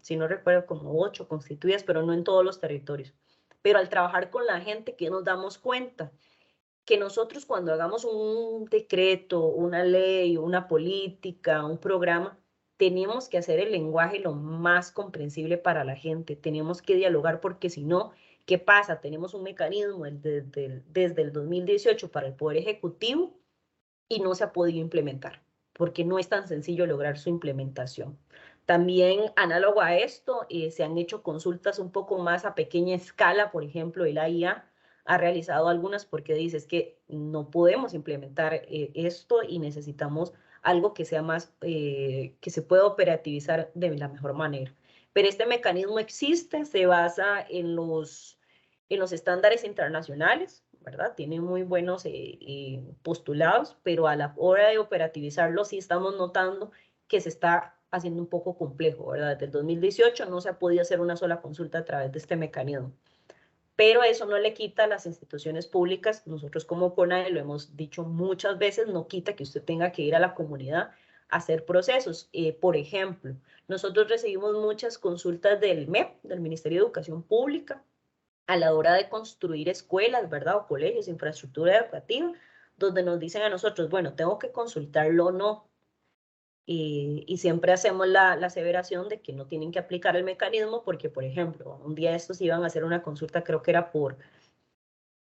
[SPEAKER 2] si no recuerdo, como 8 constituidas, pero no en todos los territorios. Pero al trabajar con la gente, ¿qué nos damos cuenta? Que nosotros cuando hagamos un decreto, una ley, una política, un programa, tenemos que hacer el lenguaje lo más comprensible para la gente, tenemos que dialogar porque si no, ¿qué pasa? Tenemos un mecanismo desde el 2018 para el Poder Ejecutivo y no se ha podido implementar, porque no es tan sencillo lograr su implementación. También, análogo a esto, se han hecho consultas un poco más a pequeña escala, por ejemplo, el AIA ha realizado algunas porque dices que no podemos implementar esto y necesitamos algo que sea más, que se pueda operativizar de la mejor manera. Pero este mecanismo existe, se basa en los estándares internacionales, ¿verdad? Tiene muy buenos postulados, pero a la hora de operativizarlo sí estamos notando que se está haciendo un poco complejo, ¿verdad? Desde el 2018 no se ha podido hacer una sola consulta a través de este mecanismo. Pero eso no le quita a las instituciones públicas, nosotros como CONADE lo hemos dicho muchas veces, no quita que usted tenga que ir a la comunidad a hacer procesos. Por ejemplo, nosotros recibimos muchas consultas del MEP, del Ministerio de Educación Pública, a la hora de construir escuelas, ¿verdad? O colegios, infraestructura educativa, donde nos dicen a nosotros, bueno, tengo que consultarlo o no. Y siempre hacemos la aseveración de que no tienen que aplicar el mecanismo porque, por ejemplo, un día estos iban a hacer una consulta, creo que era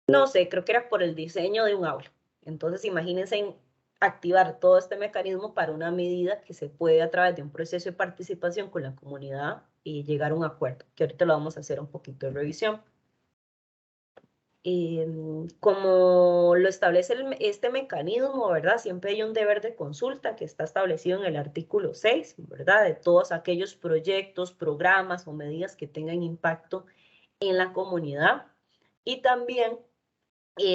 [SPEAKER 2] no sé, creo que era por el diseño de un aula. Entonces, imagínense activar todo este mecanismo para una medida que se puede a través de un proceso de participación con la comunidad y llegar a un acuerdo, que ahorita lo vamos a hacer un poquito de revisión. Como lo establece este mecanismo, ¿verdad? Siempre hay un deber de consulta que está establecido en el artículo 6, ¿verdad? De todos aquellos proyectos, programas o medidas que tengan impacto en la comunidad. Y también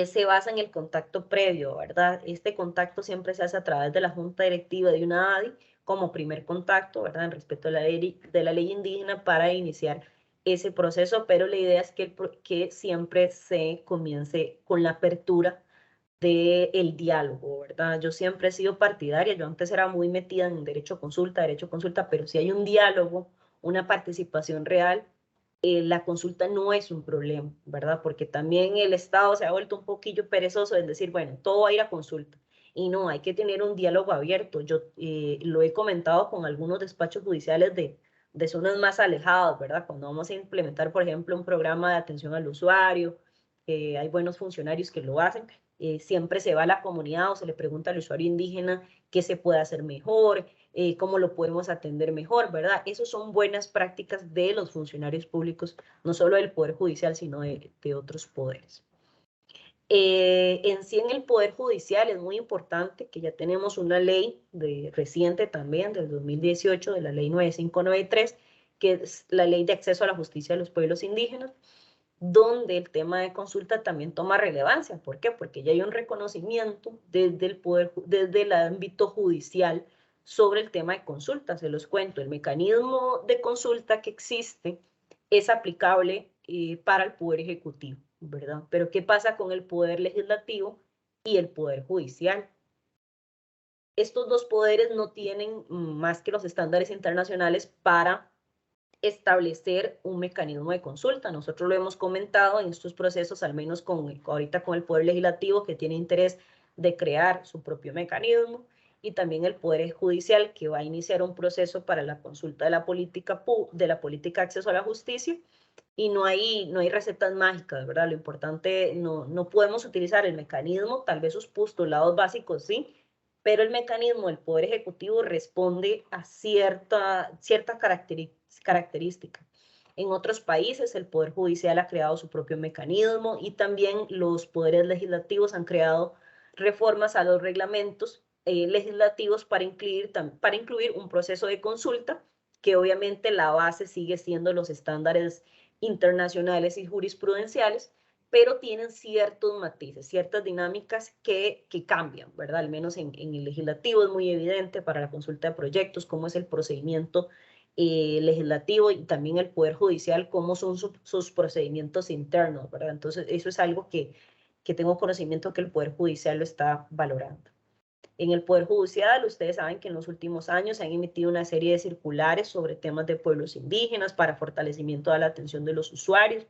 [SPEAKER 2] se basa en el contacto previo, ¿verdad? Este contacto siempre se hace a través de la junta directiva de una ADI como primer contacto, ¿verdad? En respeto a la ley indígena para iniciar ese proceso, pero la idea es que siempre se comience con la apertura del diálogo, ¿verdad? Yo siempre he sido partidaria, yo antes era muy metida en derecho a consulta, pero si hay un diálogo, una participación real, la consulta no es un problema, ¿verdad? Porque también el Estado se ha vuelto un poquillo perezoso en decir, bueno, todo va a ir a consulta. Y no, hay que tener un diálogo abierto. Yo lo he comentado con algunos despachos judiciales de zonas más alejadas, ¿verdad? Cuando vamos a implementar, por ejemplo, un programa de atención al usuario, hay buenos funcionarios que lo hacen, siempre se va a la comunidad o se le pregunta al usuario indígena qué se puede hacer mejor, cómo lo podemos atender mejor, ¿verdad? Esas son buenas prácticas de los funcionarios públicos, no solo del Poder Judicial, sino de otros poderes. En sí, en el Poder Judicial es muy importante que ya tenemos una ley reciente también, del 2018, de la ley 9593, que es la Ley de Acceso a la Justicia de los Pueblos Indígenas, donde el tema de consulta también toma relevancia. ¿Por qué? Porque ya hay un reconocimiento desde el ámbito judicial sobre el tema de consulta. Se los cuento, el mecanismo de consulta que existe es aplicable para el Poder Ejecutivo, ¿verdad? Pero ¿qué pasa con el Poder Legislativo y el Poder Judicial? Estos dos poderes no tienen más que los estándares internacionales para establecer un mecanismo de consulta. Nosotros lo hemos comentado en estos procesos, al menos ahorita con el Poder Legislativo, que tiene interés de crear su propio mecanismo, y también el Poder Judicial, que va a iniciar un proceso para la consulta de la política de acceso a la justicia, y no hay recetas mágicas, ¿verdad? Lo importante, no podemos utilizar el mecanismo, tal vez sus postulados básicos sí, pero el mecanismo del Poder Ejecutivo responde a cierta característica. En otros países el Poder Judicial ha creado su propio mecanismo y también los poderes legislativos han creado reformas a los reglamentos legislativos para incluir un proceso de consulta, que obviamente la base sigue siendo los estándares internacionales y jurisprudenciales, pero tienen ciertos matices, ciertas dinámicas que cambian, ¿verdad? Al menos en el legislativo es muy evidente para la consulta de proyectos cómo es el procedimiento legislativo, y también el Poder Judicial cómo son sus procedimientos internos, ¿verdad? Entonces eso es algo que tengo conocimiento que el Poder Judicial lo está valorando. En el Poder Judicial, ustedes saben que en los últimos años se han emitido una serie de circulares sobre temas de pueblos indígenas para fortalecimiento de la atención de los usuarios,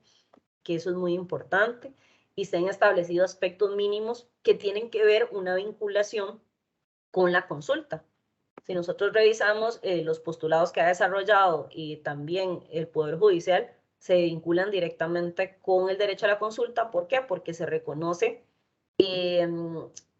[SPEAKER 2] que eso es muy importante, y se han establecido aspectos mínimos que tienen que ver una vinculación con la consulta. Si nosotros revisamos los postulados que ha desarrollado y también el Poder Judicial, se vinculan directamente con el derecho a la consulta. ¿Por qué? Porque se reconoce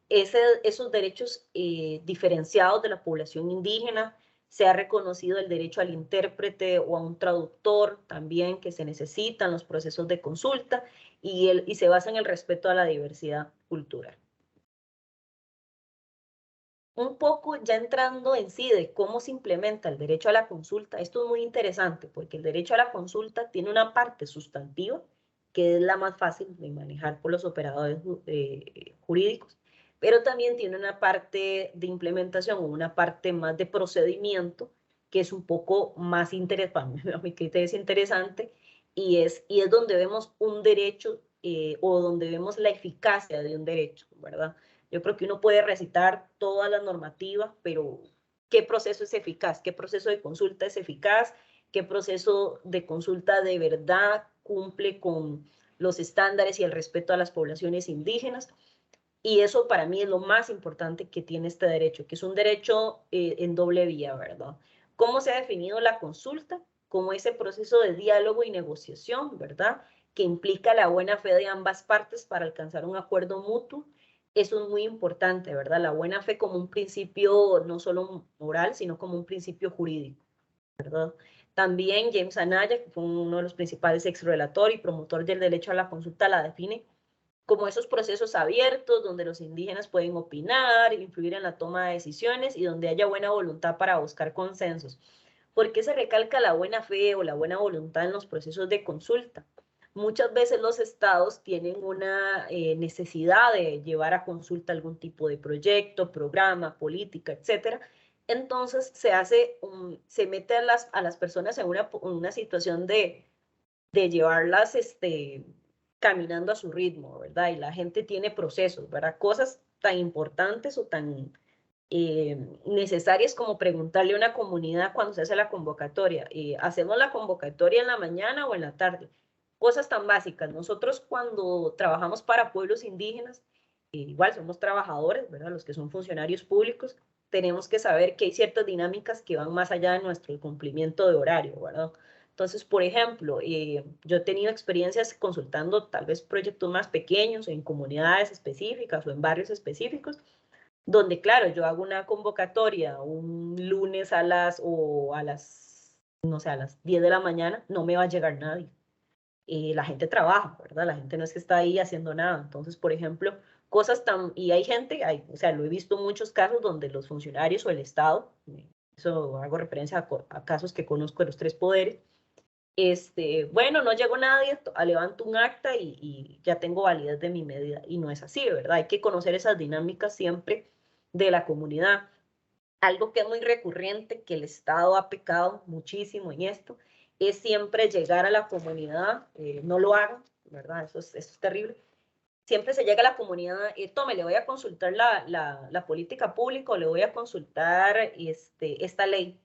[SPEAKER 2] esos derechos diferenciados de la población indígena. Se ha reconocido el derecho al intérprete o a un traductor también que se necesitan los procesos de consulta, y se basa en el respeto a la diversidad cultural. Un poco ya entrando en sí de cómo se implementa el derecho a la consulta, esto es muy interesante porque el derecho a la consulta tiene una parte sustantiva que es la más fácil de manejar por los operadores jurídicos, pero también tiene una parte de implementación o una parte más de procedimiento que es un poco más interesante, a mi criterio es interesante, y es donde vemos un derecho o donde vemos la eficacia de un derecho, ¿verdad? Yo creo que uno puede recitar todas las normativas, pero ¿qué proceso es eficaz? ¿Qué proceso de consulta es eficaz? ¿Qué proceso de consulta de verdad cumple con los estándares y el respeto a las poblaciones indígenas? Y eso para mí es lo más importante que tiene este derecho, que es un derecho en doble vía, ¿verdad? ¿Cómo se ha definido la consulta? Como ese proceso de diálogo y negociación, ¿verdad? Que implica la buena fe de ambas partes para alcanzar un acuerdo mutuo. Eso es muy importante, ¿verdad? La buena fe como un principio no solo moral, sino como un principio jurídico, ¿verdad? También James Anaya, que fue uno de los principales ex-relator y promotor del derecho a la consulta, la define como esos procesos abiertos donde los indígenas pueden opinar, influir en la toma de decisiones y donde haya buena voluntad para buscar consensos. ¿Por qué se recalca la buena fe o la buena voluntad en los procesos de consulta? Muchas veces los estados tienen una necesidad de llevar a consulta algún tipo de proyecto, programa, política, etcétera. Entonces se mete a las personas en una situación de llevarlas caminando a su ritmo, ¿verdad? Y la gente tiene procesos, ¿verdad? Cosas tan importantes o tan necesarias como preguntarle a una comunidad cuando se hace la convocatoria. ¿Hacemos la convocatoria en la mañana o en la tarde? Cosas tan básicas. Nosotros cuando trabajamos para pueblos indígenas, igual somos trabajadores, ¿verdad? Los que son funcionarios públicos, tenemos que saber que hay ciertas dinámicas que van más allá de nuestro cumplimiento de horario, ¿verdad? Entonces, por ejemplo, yo he tenido experiencias consultando tal vez proyectos más pequeños en comunidades específicas o en barrios específicos, donde, claro, yo hago una convocatoria un lunes no sé, a las 10 de la mañana, no me va a llegar nadie. La gente trabaja, ¿verdad? La gente no es que está ahí haciendo nada. Entonces, por ejemplo, y hay gente, o sea, lo he visto en muchos casos donde los funcionarios o el Estado, eso hago referencia a casos que conozco de los tres poderes, bueno, no llegó nadie, levanto un acta y ya tengo validez de mi medida. Y no es así, ¿verdad? Hay que conocer esas dinámicas siempre de la comunidad. Algo que es muy recurrente, que el Estado ha pecado muchísimo en esto, es siempre llegar a la comunidad, no lo hagan, ¿verdad? Eso es terrible. Siempre se llega a la comunidad, tome, le voy a consultar la política pública o le voy a consultar esta ley.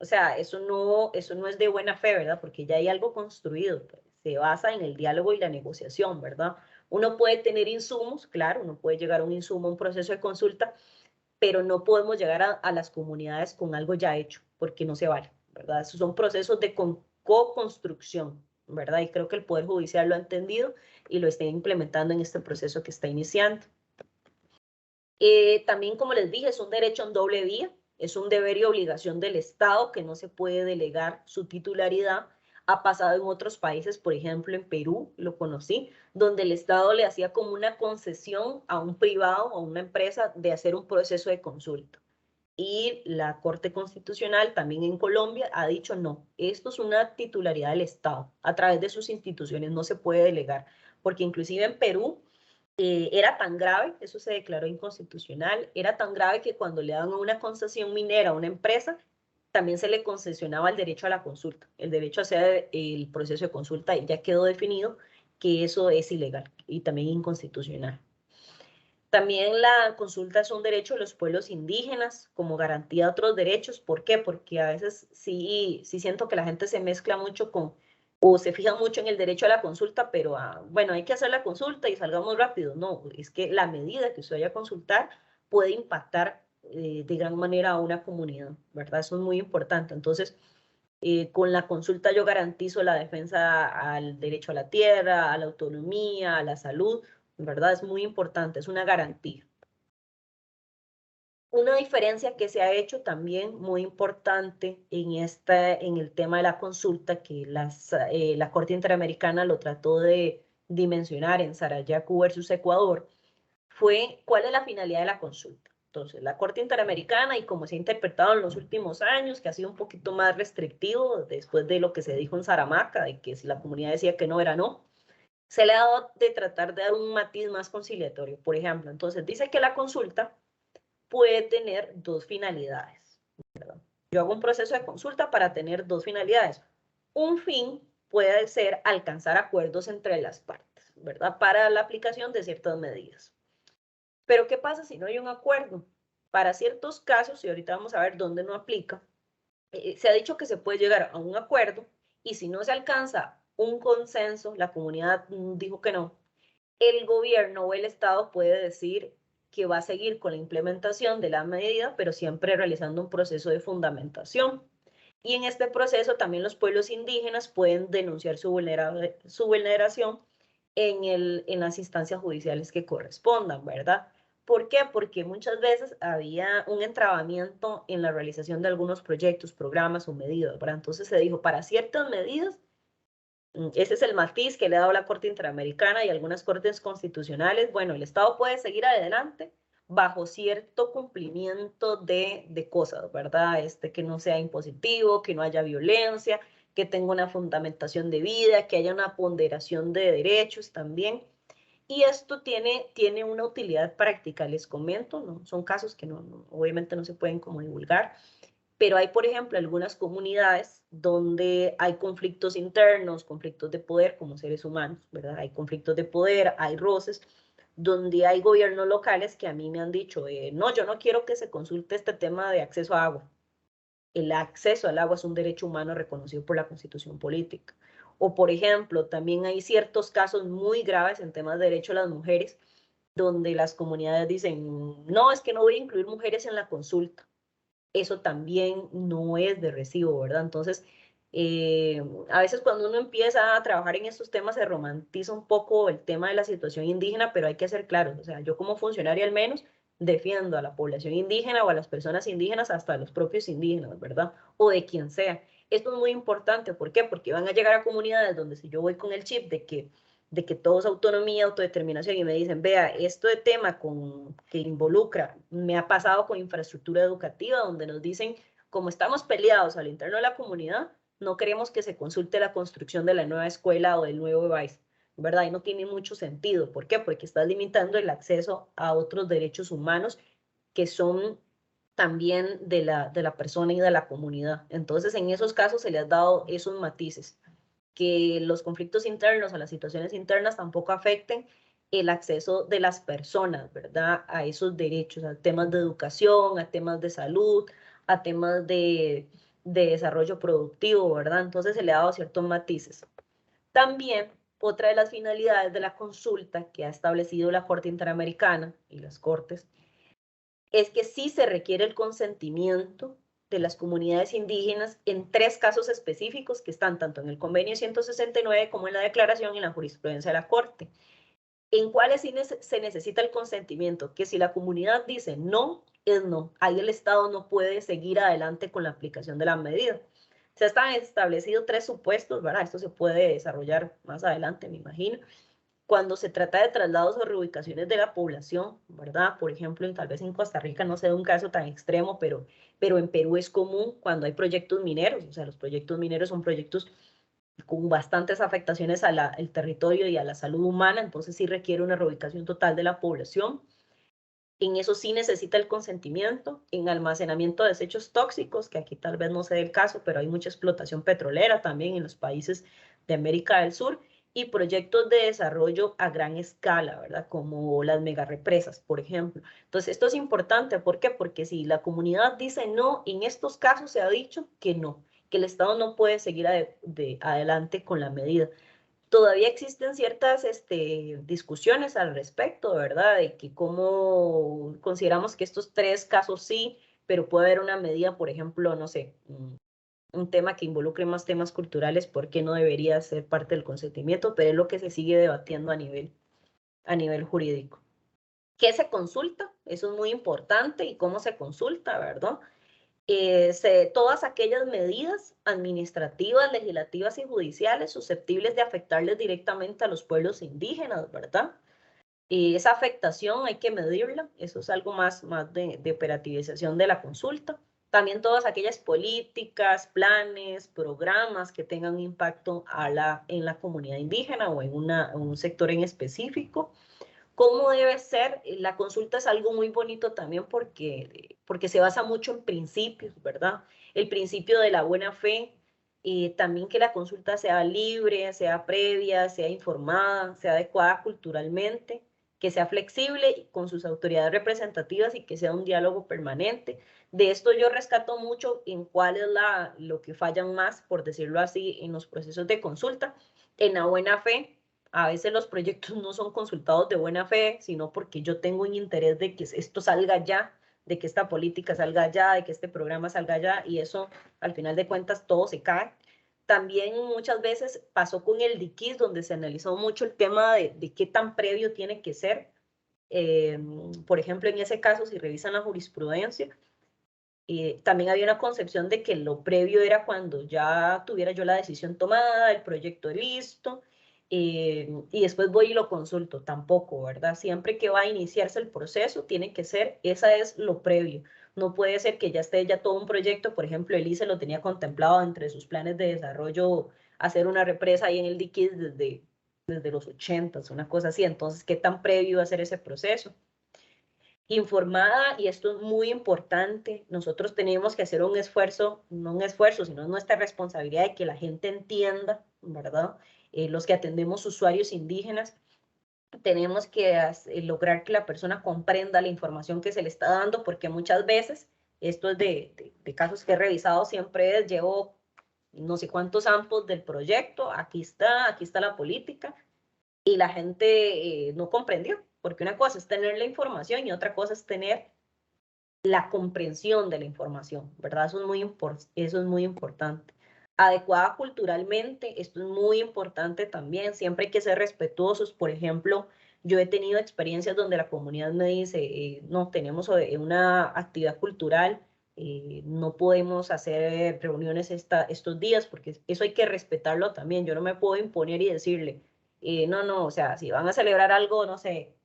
[SPEAKER 2] O sea, eso no es de buena fe, ¿verdad? Porque ya hay algo construido, pues, se basa en el diálogo y la negociación, ¿verdad? Uno puede tener insumos, claro, uno puede llegar a un insumo, a un proceso de consulta, pero no podemos llegar a las comunidades con algo ya hecho, porque no se vale, ¿verdad? Esos son procesos de co-construcción, ¿verdad? Y creo que el Poder Judicial lo ha entendido y lo está implementando en este proceso que está iniciando. También, como les dije, es un derecho en doble vía, es un deber y obligación del Estado que no se puede delegar su titularidad. Ha pasado en otros países, por ejemplo, en Perú, lo conocí, donde el Estado le hacía como una concesión a un privado o a una empresa de hacer un proceso de consulta. Y la Corte Constitucional, también en Colombia, ha dicho no, esto es una titularidad del Estado, a través de sus instituciones no se puede delegar, porque inclusive en Perú era tan grave, eso se declaró inconstitucional, era tan grave que cuando le daban una concesión minera a una empresa, también se le concesionaba el derecho a la consulta, el derecho a hacer el proceso de consulta, y ya quedó definido que eso es ilegal y también inconstitucional. También la consulta es un derecho de los pueblos indígenas como garantía de otros derechos. ¿Por qué? Porque a veces sí siento que la gente se mezcla mucho o se fija mucho en el derecho a la consulta, pero bueno, hay que hacer la consulta y salgamos rápido. No, es que la medida que usted vaya a consultar puede impactar de gran manera a una comunidad, ¿verdad? Eso es muy importante. Entonces, con la consulta yo garantizo la defensa al derecho a la tierra, a la autonomía, a la salud, ¿verdad? Es muy importante, es una garantía. Una diferencia que se ha hecho también muy importante en el tema de la consulta, que la Corte Interamericana lo trató de dimensionar en Sarayaku versus Ecuador, fue cuál es la finalidad de la consulta. Entonces, la Corte Interamericana, y como se ha interpretado en los últimos años, que ha sido un poquito más restrictivo después de lo que se dijo en Saramaca, de que si la comunidad decía que no era no, se le ha dado de tratar de dar un matiz más conciliatorio. Por ejemplo, entonces dice que la consulta puede tener dos finalidades, ¿verdad? Yo hago un proceso de consulta para tener dos finalidades. Un fin puede ser alcanzar acuerdos entre las partes, ¿verdad? Para la aplicación de ciertas medidas. Pero ¿qué pasa si no hay un acuerdo? Para ciertos casos, y ahorita vamos a ver dónde no aplica, se ha dicho que se puede llegar a un acuerdo y si no se alcanza un consenso, la comunidad dijo que no, el gobierno o el Estado puede decir que va a seguir con la implementación de la medida, pero siempre realizando un proceso de fundamentación. Y en este proceso también los pueblos indígenas pueden denunciar su vulneración en las instancias judiciales que correspondan, ¿verdad? ¿Por qué? Porque muchas veces había un entrabamiento en la realización de algunos proyectos, programas o medidas, ¿verdad? Entonces se dijo, para ciertas medidas Ese es el matiz que le ha dado la Corte Interamericana y algunas cortes constitucionales. Bueno, el Estado puede seguir adelante bajo cierto cumplimiento de cosas, ¿verdad? Que no sea impositivo, que no haya violencia, que tenga una fundamentación de vida, que haya una ponderación de derechos también. Y esto tiene una utilidad práctica, les comento, ¿no? Son casos que obviamente no se pueden como divulgar, pero hay, por ejemplo, algunas comunidades donde hay conflictos internos, conflictos de poder como seres humanos, ¿verdad? Hay conflictos de poder, hay roces, donde hay gobiernos locales que a mí me han dicho, no, yo no quiero que se consulte este tema de acceso a agua. El acceso al agua es un derecho humano reconocido por la Constitución Política. O, por ejemplo, también hay ciertos casos muy graves en temas de derecho a las mujeres, donde las comunidades dicen, no, es que no voy a incluir mujeres en la consulta. Eso también no es de recibo, ¿verdad? Entonces, a veces cuando uno empieza a trabajar en estos temas se romantiza un poco el tema de la situación indígena, pero hay que ser claros, o sea, yo como funcionaria al menos defiendo a la población indígena o a las personas indígenas, hasta a los propios indígenas, ¿verdad? O de quien sea. Esto es muy importante, ¿por qué? Porque van a llegar a comunidades donde si yo voy con el chip de que todo es autonomía, autodeterminación, y me dicen, vea, esto de tema que involucra, me ha pasado con infraestructura educativa, donde nos dicen, como estamos peleados al interno de la comunidad, no queremos que se consulte la construcción de la nueva escuela o del nuevo EVAIS, ¿verdad? Y no tiene mucho sentido. ¿Por qué? Porque estás limitando el acceso a otros derechos humanos que son también de la persona y de la comunidad. Entonces, en esos casos se les ha dado esos matices, que los conflictos internos o las situaciones internas tampoco afecten el acceso de las personas, ¿verdad? A esos derechos, a temas de educación, a temas de salud, a temas de desarrollo productivo, ¿verdad? Entonces se le ha dado ciertos matices. También, otra de las finalidades de la consulta que ha establecido la Corte Interamericana y las Cortes es que sí se requiere el consentimiento de las comunidades indígenas en 3 casos específicos que están tanto en el convenio 169 como en la declaración y en la jurisprudencia de la Corte. ¿En cuáles sí se necesita el consentimiento? Que si la comunidad dice no, es no. Ahí el Estado no puede seguir adelante con la aplicación de la medida. Se están establecidos 3 supuestos, ¿verdad? Esto se puede desarrollar más adelante, me imagino, cuando se trata de traslados o reubicaciones de la población, ¿verdad? Por ejemplo, tal vez en Costa Rica no sea un caso tan extremo, pero en Perú es común cuando hay proyectos mineros, o sea, los proyectos mineros son proyectos con bastantes afectaciones al territorio y a la salud humana, entonces sí requiere una reubicación total de la población. En eso sí necesita el consentimiento, en almacenamiento de desechos tóxicos, que aquí tal vez no sea el caso, pero hay mucha explotación petrolera también en los países de América del Sur, y proyectos de desarrollo a gran escala, ¿verdad? Como las megarepresas, por ejemplo. Entonces, esto es importante, ¿por qué? Porque si la comunidad dice no, en estos casos se ha dicho que no, que el Estado no puede seguir adelante con la medida. Todavía existen ciertas discusiones al respecto, ¿verdad? De que cómo consideramos que estos 3 casos sí, pero puede haber una medida, por ejemplo, no sé, un tema que involucre más temas culturales, ¿por qué no debería ser parte del consentimiento? Pero es lo que se sigue debatiendo a nivel jurídico. ¿Qué se consulta? Eso es muy importante. ¿Y cómo se consulta, verdad? Todas aquellas medidas administrativas, legislativas y judiciales susceptibles de afectarles directamente a los pueblos indígenas, ¿verdad? Esa afectación hay que medirla, eso es algo más de operativización de la consulta. También todas aquellas políticas, planes, programas que tengan impacto en la comunidad indígena o en un sector en específico. ¿Cómo debe ser? La consulta es algo muy bonito también porque se basa mucho en principios, ¿verdad? El principio de la buena fe, también que la consulta sea libre, sea previa, sea informada, sea adecuada culturalmente, que sea flexible con sus autoridades representativas y que sea un diálogo permanente. De esto yo rescato mucho en cuál es lo que fallan más, por decirlo así, en los procesos de consulta, en la buena fe. A veces los proyectos no son consultados de buena fe, sino porque yo tengo un interés de que esto salga ya, de que esta política salga ya, de que este programa salga ya, y eso al final de cuentas todo se cae. También muchas veces pasó con el DIQUIS, donde se analizó mucho el tema de qué tan previo tiene que ser. Por ejemplo, en ese caso, si revisan la jurisprudencia, También había una concepción de que lo previo era cuando ya tuviera yo la decisión tomada, el proyecto listo, y después voy y lo consulto. Tampoco, ¿verdad? Siempre que va a iniciarse el proceso, tiene que ser, esa es lo previo. No puede ser que ya esté ya todo un proyecto, por ejemplo, el ICE lo tenía contemplado entre sus planes de desarrollo, hacer una represa ahí en el dique desde los 80s, una cosa así. Entonces, ¿qué tan previo va a ser ese proceso? Informada, y esto es muy importante, nosotros tenemos que hacer un esfuerzo, no un esfuerzo, sino nuestra responsabilidad de que la gente entienda, ¿verdad? Los que atendemos usuarios indígenas, tenemos que lograr que la persona comprenda la información que se le está dando, porque muchas veces, esto es de casos que he revisado, siempre es, llevo no sé cuántos ampos del proyecto, aquí está la política, y la gente no comprendió, porque una cosa es tener la información y otra cosa es tener la comprensión de la información, ¿verdad? Eso es muy importante. Adecuada culturalmente, esto es muy importante también, siempre hay que ser respetuosos. Por ejemplo, yo he tenido experiencias donde la comunidad me dice, no, tenemos una actividad cultural, no podemos hacer reuniones estos días, porque eso hay que respetarlo también. Yo no me puedo imponer y decirle, no, o sea, si van a celebrar algo, no sé,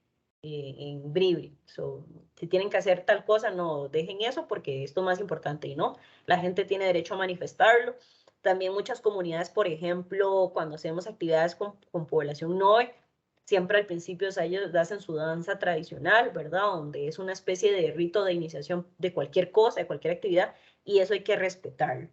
[SPEAKER 2] en Bribri. Si tienen que hacer tal cosa, no dejen eso porque esto es más importante y no. La gente tiene derecho a manifestarlo. También muchas comunidades, por ejemplo, cuando hacemos actividades con población NOE, siempre al principio ellos hacen su danza tradicional, ¿verdad? Donde es una especie de rito de iniciación de cualquier cosa, de cualquier actividad, y eso hay que respetarlo.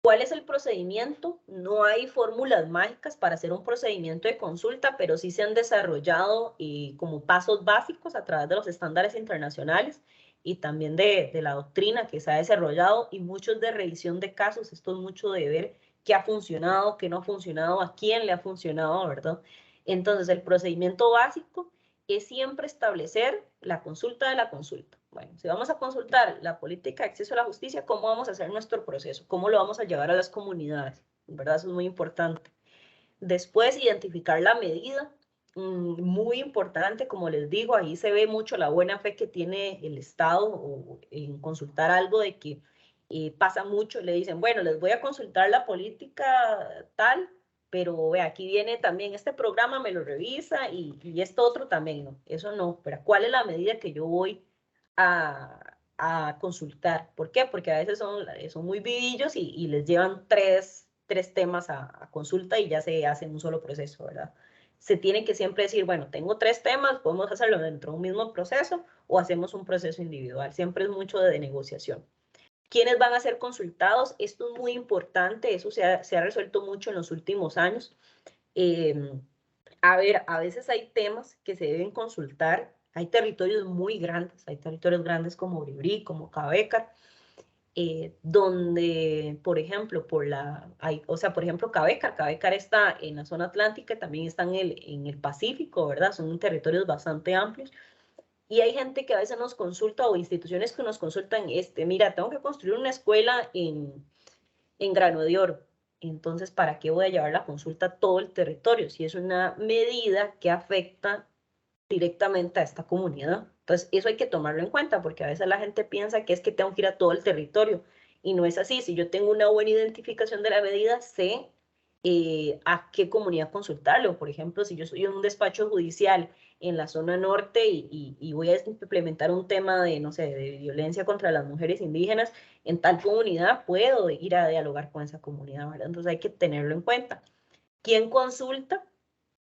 [SPEAKER 2] ¿Cuál es el procedimiento? No hay fórmulas mágicas para hacer un procedimiento de consulta, pero sí se han desarrollado como pasos básicos a través de los estándares internacionales y también de la doctrina que se ha desarrollado, y muchos de revisión de casos. Esto es mucho de ver qué ha funcionado, qué no ha funcionado, a quién le ha funcionado, ¿verdad? Entonces, el procedimiento básico es siempre establecer la consulta de la consulta. Bueno, si vamos a consultar la política de acceso a la justicia, ¿cómo vamos a hacer nuestro proceso? ¿Cómo lo vamos a llevar a las comunidades? ¿Verdad? Eso es muy importante. Después, identificar la medida. Muy importante, como les digo, ahí se ve mucho la buena fe que tiene el Estado en consultar algo de que pasa mucho. Le dicen, bueno, les voy a consultar la política tal, pero aquí viene también este programa, me lo revisa y esto otro también, no, eso no, pero ¿cuál es la medida que yo voy a consultar? ¿Por qué? Porque a veces son muy vivillos y les llevan tres temas a consulta y ya se hace un solo proceso, ¿verdad? Se tiene que siempre decir, bueno, tengo tres temas, podemos hacerlo dentro de un mismo proceso o hacemos un proceso individual. Siempre es mucho de negociación. ¿Quiénes van a ser consultados? Esto es muy importante, eso se ha resuelto mucho en los últimos años. A ver, a veces hay temas que se deben consultar, hay territorios muy grandes, hay territorios grandes como Bribri, como Cabecar, donde, por ejemplo, por ejemplo, Cabecar está en la zona atlántica, también está en el Pacífico, ¿verdad? Son territorios bastante amplios. Y hay gente que a veces nos consulta o instituciones que nos consultan, mira, tengo que construir una escuela en Grano de Oro. Entonces, ¿para qué voy a llevar la consulta a todo el territorio? Si es una medida que afecta directamente a esta comunidad. Entonces, eso hay que tomarlo en cuenta, porque a veces la gente piensa que es que tengo que ir a todo el territorio, y no es así. Si yo tengo una buena identificación de la medida, sé a qué comunidad consultarlo. Por ejemplo, si yo soy un despacho judicial en la zona norte y voy a implementar un tema de, no sé, de violencia contra las mujeres indígenas, en tal comunidad puedo ir a dialogar con esa comunidad, ¿verdad? Entonces hay que tenerlo en cuenta. ¿Quién consulta?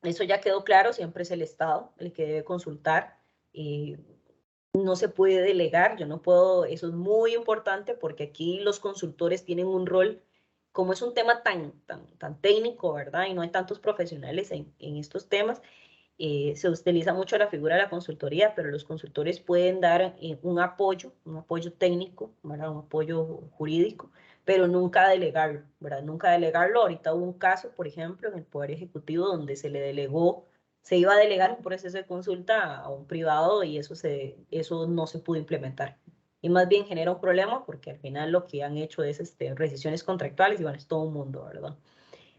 [SPEAKER 2] Eso ya quedó claro, siempre es el Estado el que debe consultar. No se puede delegar, yo no puedo, eso es muy importante porque aquí los consultores tienen un rol, como es un tema tan técnico, ¿verdad? Y no hay tantos profesionales en estos temas, se utiliza mucho la figura de la consultoría, pero los consultores pueden dar un apoyo técnico, ¿verdad? Un apoyo jurídico, pero nunca delegarlo, ¿verdad? Nunca delegarlo. Ahorita hubo un caso, por ejemplo, en el Poder Ejecutivo donde se iba a delegar un proceso de consulta a un privado y eso no se pudo implementar. Y más bien genera un problema porque al final lo que han hecho es rescisiones contractuales y bueno, es todo un mundo, ¿verdad?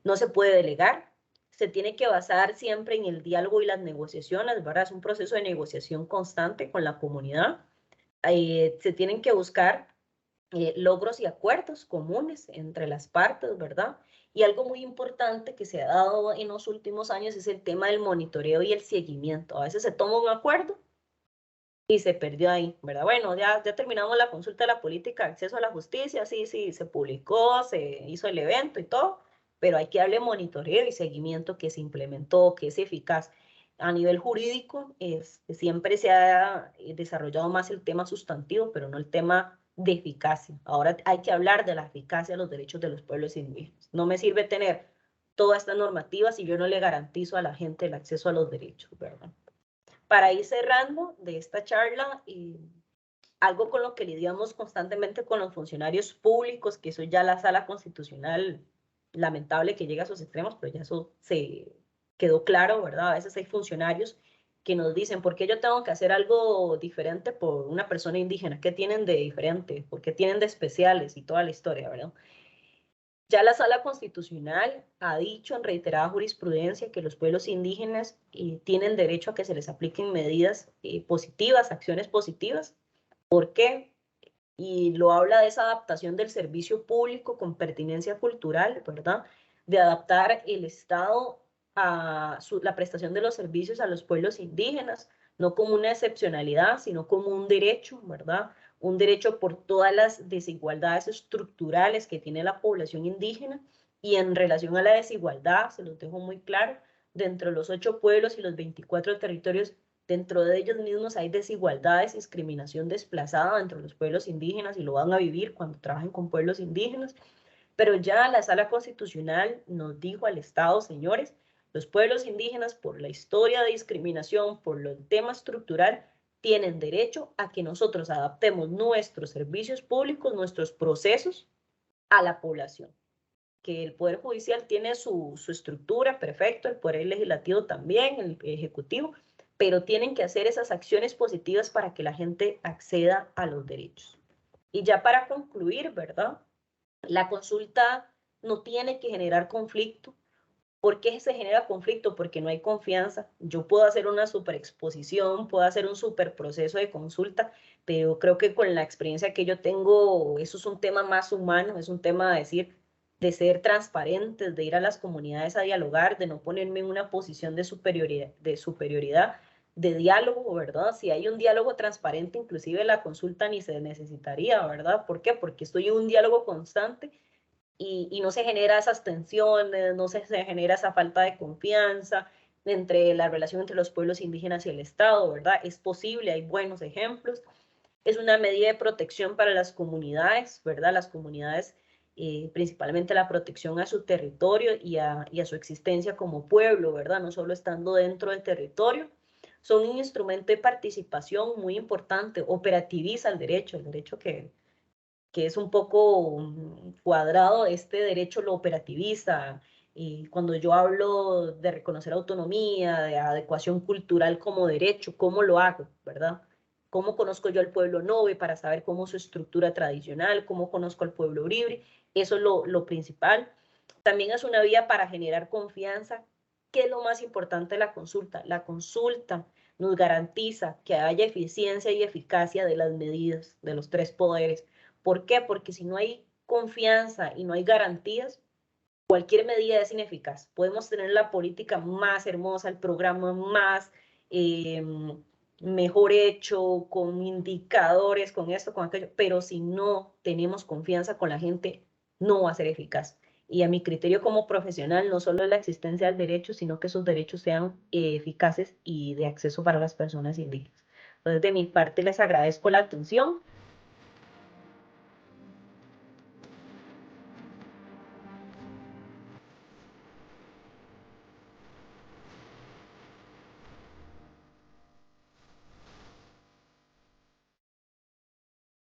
[SPEAKER 2] No se puede delegar, se tiene que basar siempre en el diálogo y las negociaciones, ¿verdad? Es un proceso de negociación constante con la comunidad. se tienen que buscar logros y acuerdos comunes entre las partes, ¿verdad? Y algo muy importante que se ha dado en los últimos años es el tema del monitoreo y el seguimiento. A veces se toma un acuerdo y se perdió ahí, ¿verdad? Bueno, ya terminamos la consulta de la política de acceso a la justicia, sí, se publicó, se hizo el evento y todo, pero hay que darle monitoreo y seguimiento que se implementó, que es eficaz. A nivel jurídico, siempre se ha desarrollado más el tema sustantivo, pero no el tema de eficacia. Ahora hay que hablar de la eficacia de los derechos de los pueblos indígenas. No me sirve tener todas estas normativas si yo no le garantizo a la gente el acceso a los derechos, ¿verdad? Para ir cerrando de esta charla, algo con lo que lidiamos constantemente con los funcionarios públicos, que eso ya la sala constitucional, lamentable que llega a esos extremos, pero ya eso se quedó claro, ¿verdad? A veces hay funcionarios que nos dicen, ¿por qué yo tengo que hacer algo diferente por una persona indígena? ¿Qué tienen de diferente? ¿Por qué tienen de especiales? Y toda la historia, ¿verdad? Ya la Sala Constitucional ha dicho en reiterada jurisprudencia que los pueblos indígenas tienen derecho a que se les apliquen medidas positivas, acciones positivas. ¿Por qué? Y lo habla de esa adaptación del servicio público con pertinencia cultural, ¿verdad? De adaptar el Estado a la prestación de los servicios a los pueblos indígenas, no como una excepcionalidad, sino como un derecho, ¿verdad? Un derecho por todas las desigualdades estructurales que tiene la población indígena. Y en relación a la desigualdad, se los dejo muy claro, dentro de los 8 pueblos y los 24 territorios, dentro de ellos mismos hay desigualdades, discriminación desplazada entre los pueblos indígenas y lo van a vivir cuando trabajen con pueblos indígenas. Pero ya la Sala Constitucional nos dijo al Estado, señores, los pueblos indígenas por la historia de discriminación, por el tema estructural, tienen derecho a que nosotros adaptemos nuestros servicios públicos, nuestros procesos a la población. Que el Poder Judicial tiene su estructura, perfecto, el Poder Legislativo también, el Ejecutivo, pero tienen que hacer esas acciones positivas para que la gente acceda a los derechos. Y ya para concluir, ¿verdad? La consulta no tiene que generar conflicto. ¿Por qué se genera conflicto? Porque no hay confianza. Yo puedo hacer una superexposición, puedo hacer un super proceso de consulta, pero creo que con la experiencia que yo tengo, eso es un tema más humano, es un tema de decir, de ser transparentes, de ir a las comunidades a dialogar, de no ponerme en una posición de diálogo, ¿verdad? Si hay un diálogo transparente, inclusive la consulta ni se necesitaría, ¿verdad? ¿Por qué? Porque estoy en un diálogo constante y no se genera esas tensiones, no se genera esa falta de confianza entre la relación entre los pueblos indígenas y el Estado, ¿verdad? Es posible, hay buenos ejemplos. Es una medida de protección para las comunidades, ¿verdad? Las comunidades, principalmente la protección a su territorio y a su existencia como pueblo, ¿verdad? No solo estando dentro del territorio. Son un instrumento de participación muy importante, operativiza el derecho que es un poco cuadrado, este derecho lo operativiza. Y cuando yo hablo de reconocer autonomía, de adecuación cultural como derecho, ¿cómo lo hago, verdad? ¿Cómo conozco yo al pueblo Nove para saber cómo es su estructura tradicional? ¿Cómo conozco al pueblo libre? Eso es lo principal. También es una vía para generar confianza. ¿Qué es lo más importante de la consulta? La consulta nos garantiza que haya eficiencia y eficacia de las medidas de los 3 poderes. ¿Por qué? Porque si no hay confianza y no hay garantías, cualquier medida es ineficaz. Podemos tener la política más hermosa, el programa más mejor hecho, con indicadores, con esto, con aquello, pero si no tenemos confianza con la gente, no va a ser eficaz. Y a mi criterio como profesional, no solo es la existencia del derecho, sino que esos derechos sean eficaces y de acceso para las personas indígenas. Entonces, de mi parte, les agradezco la atención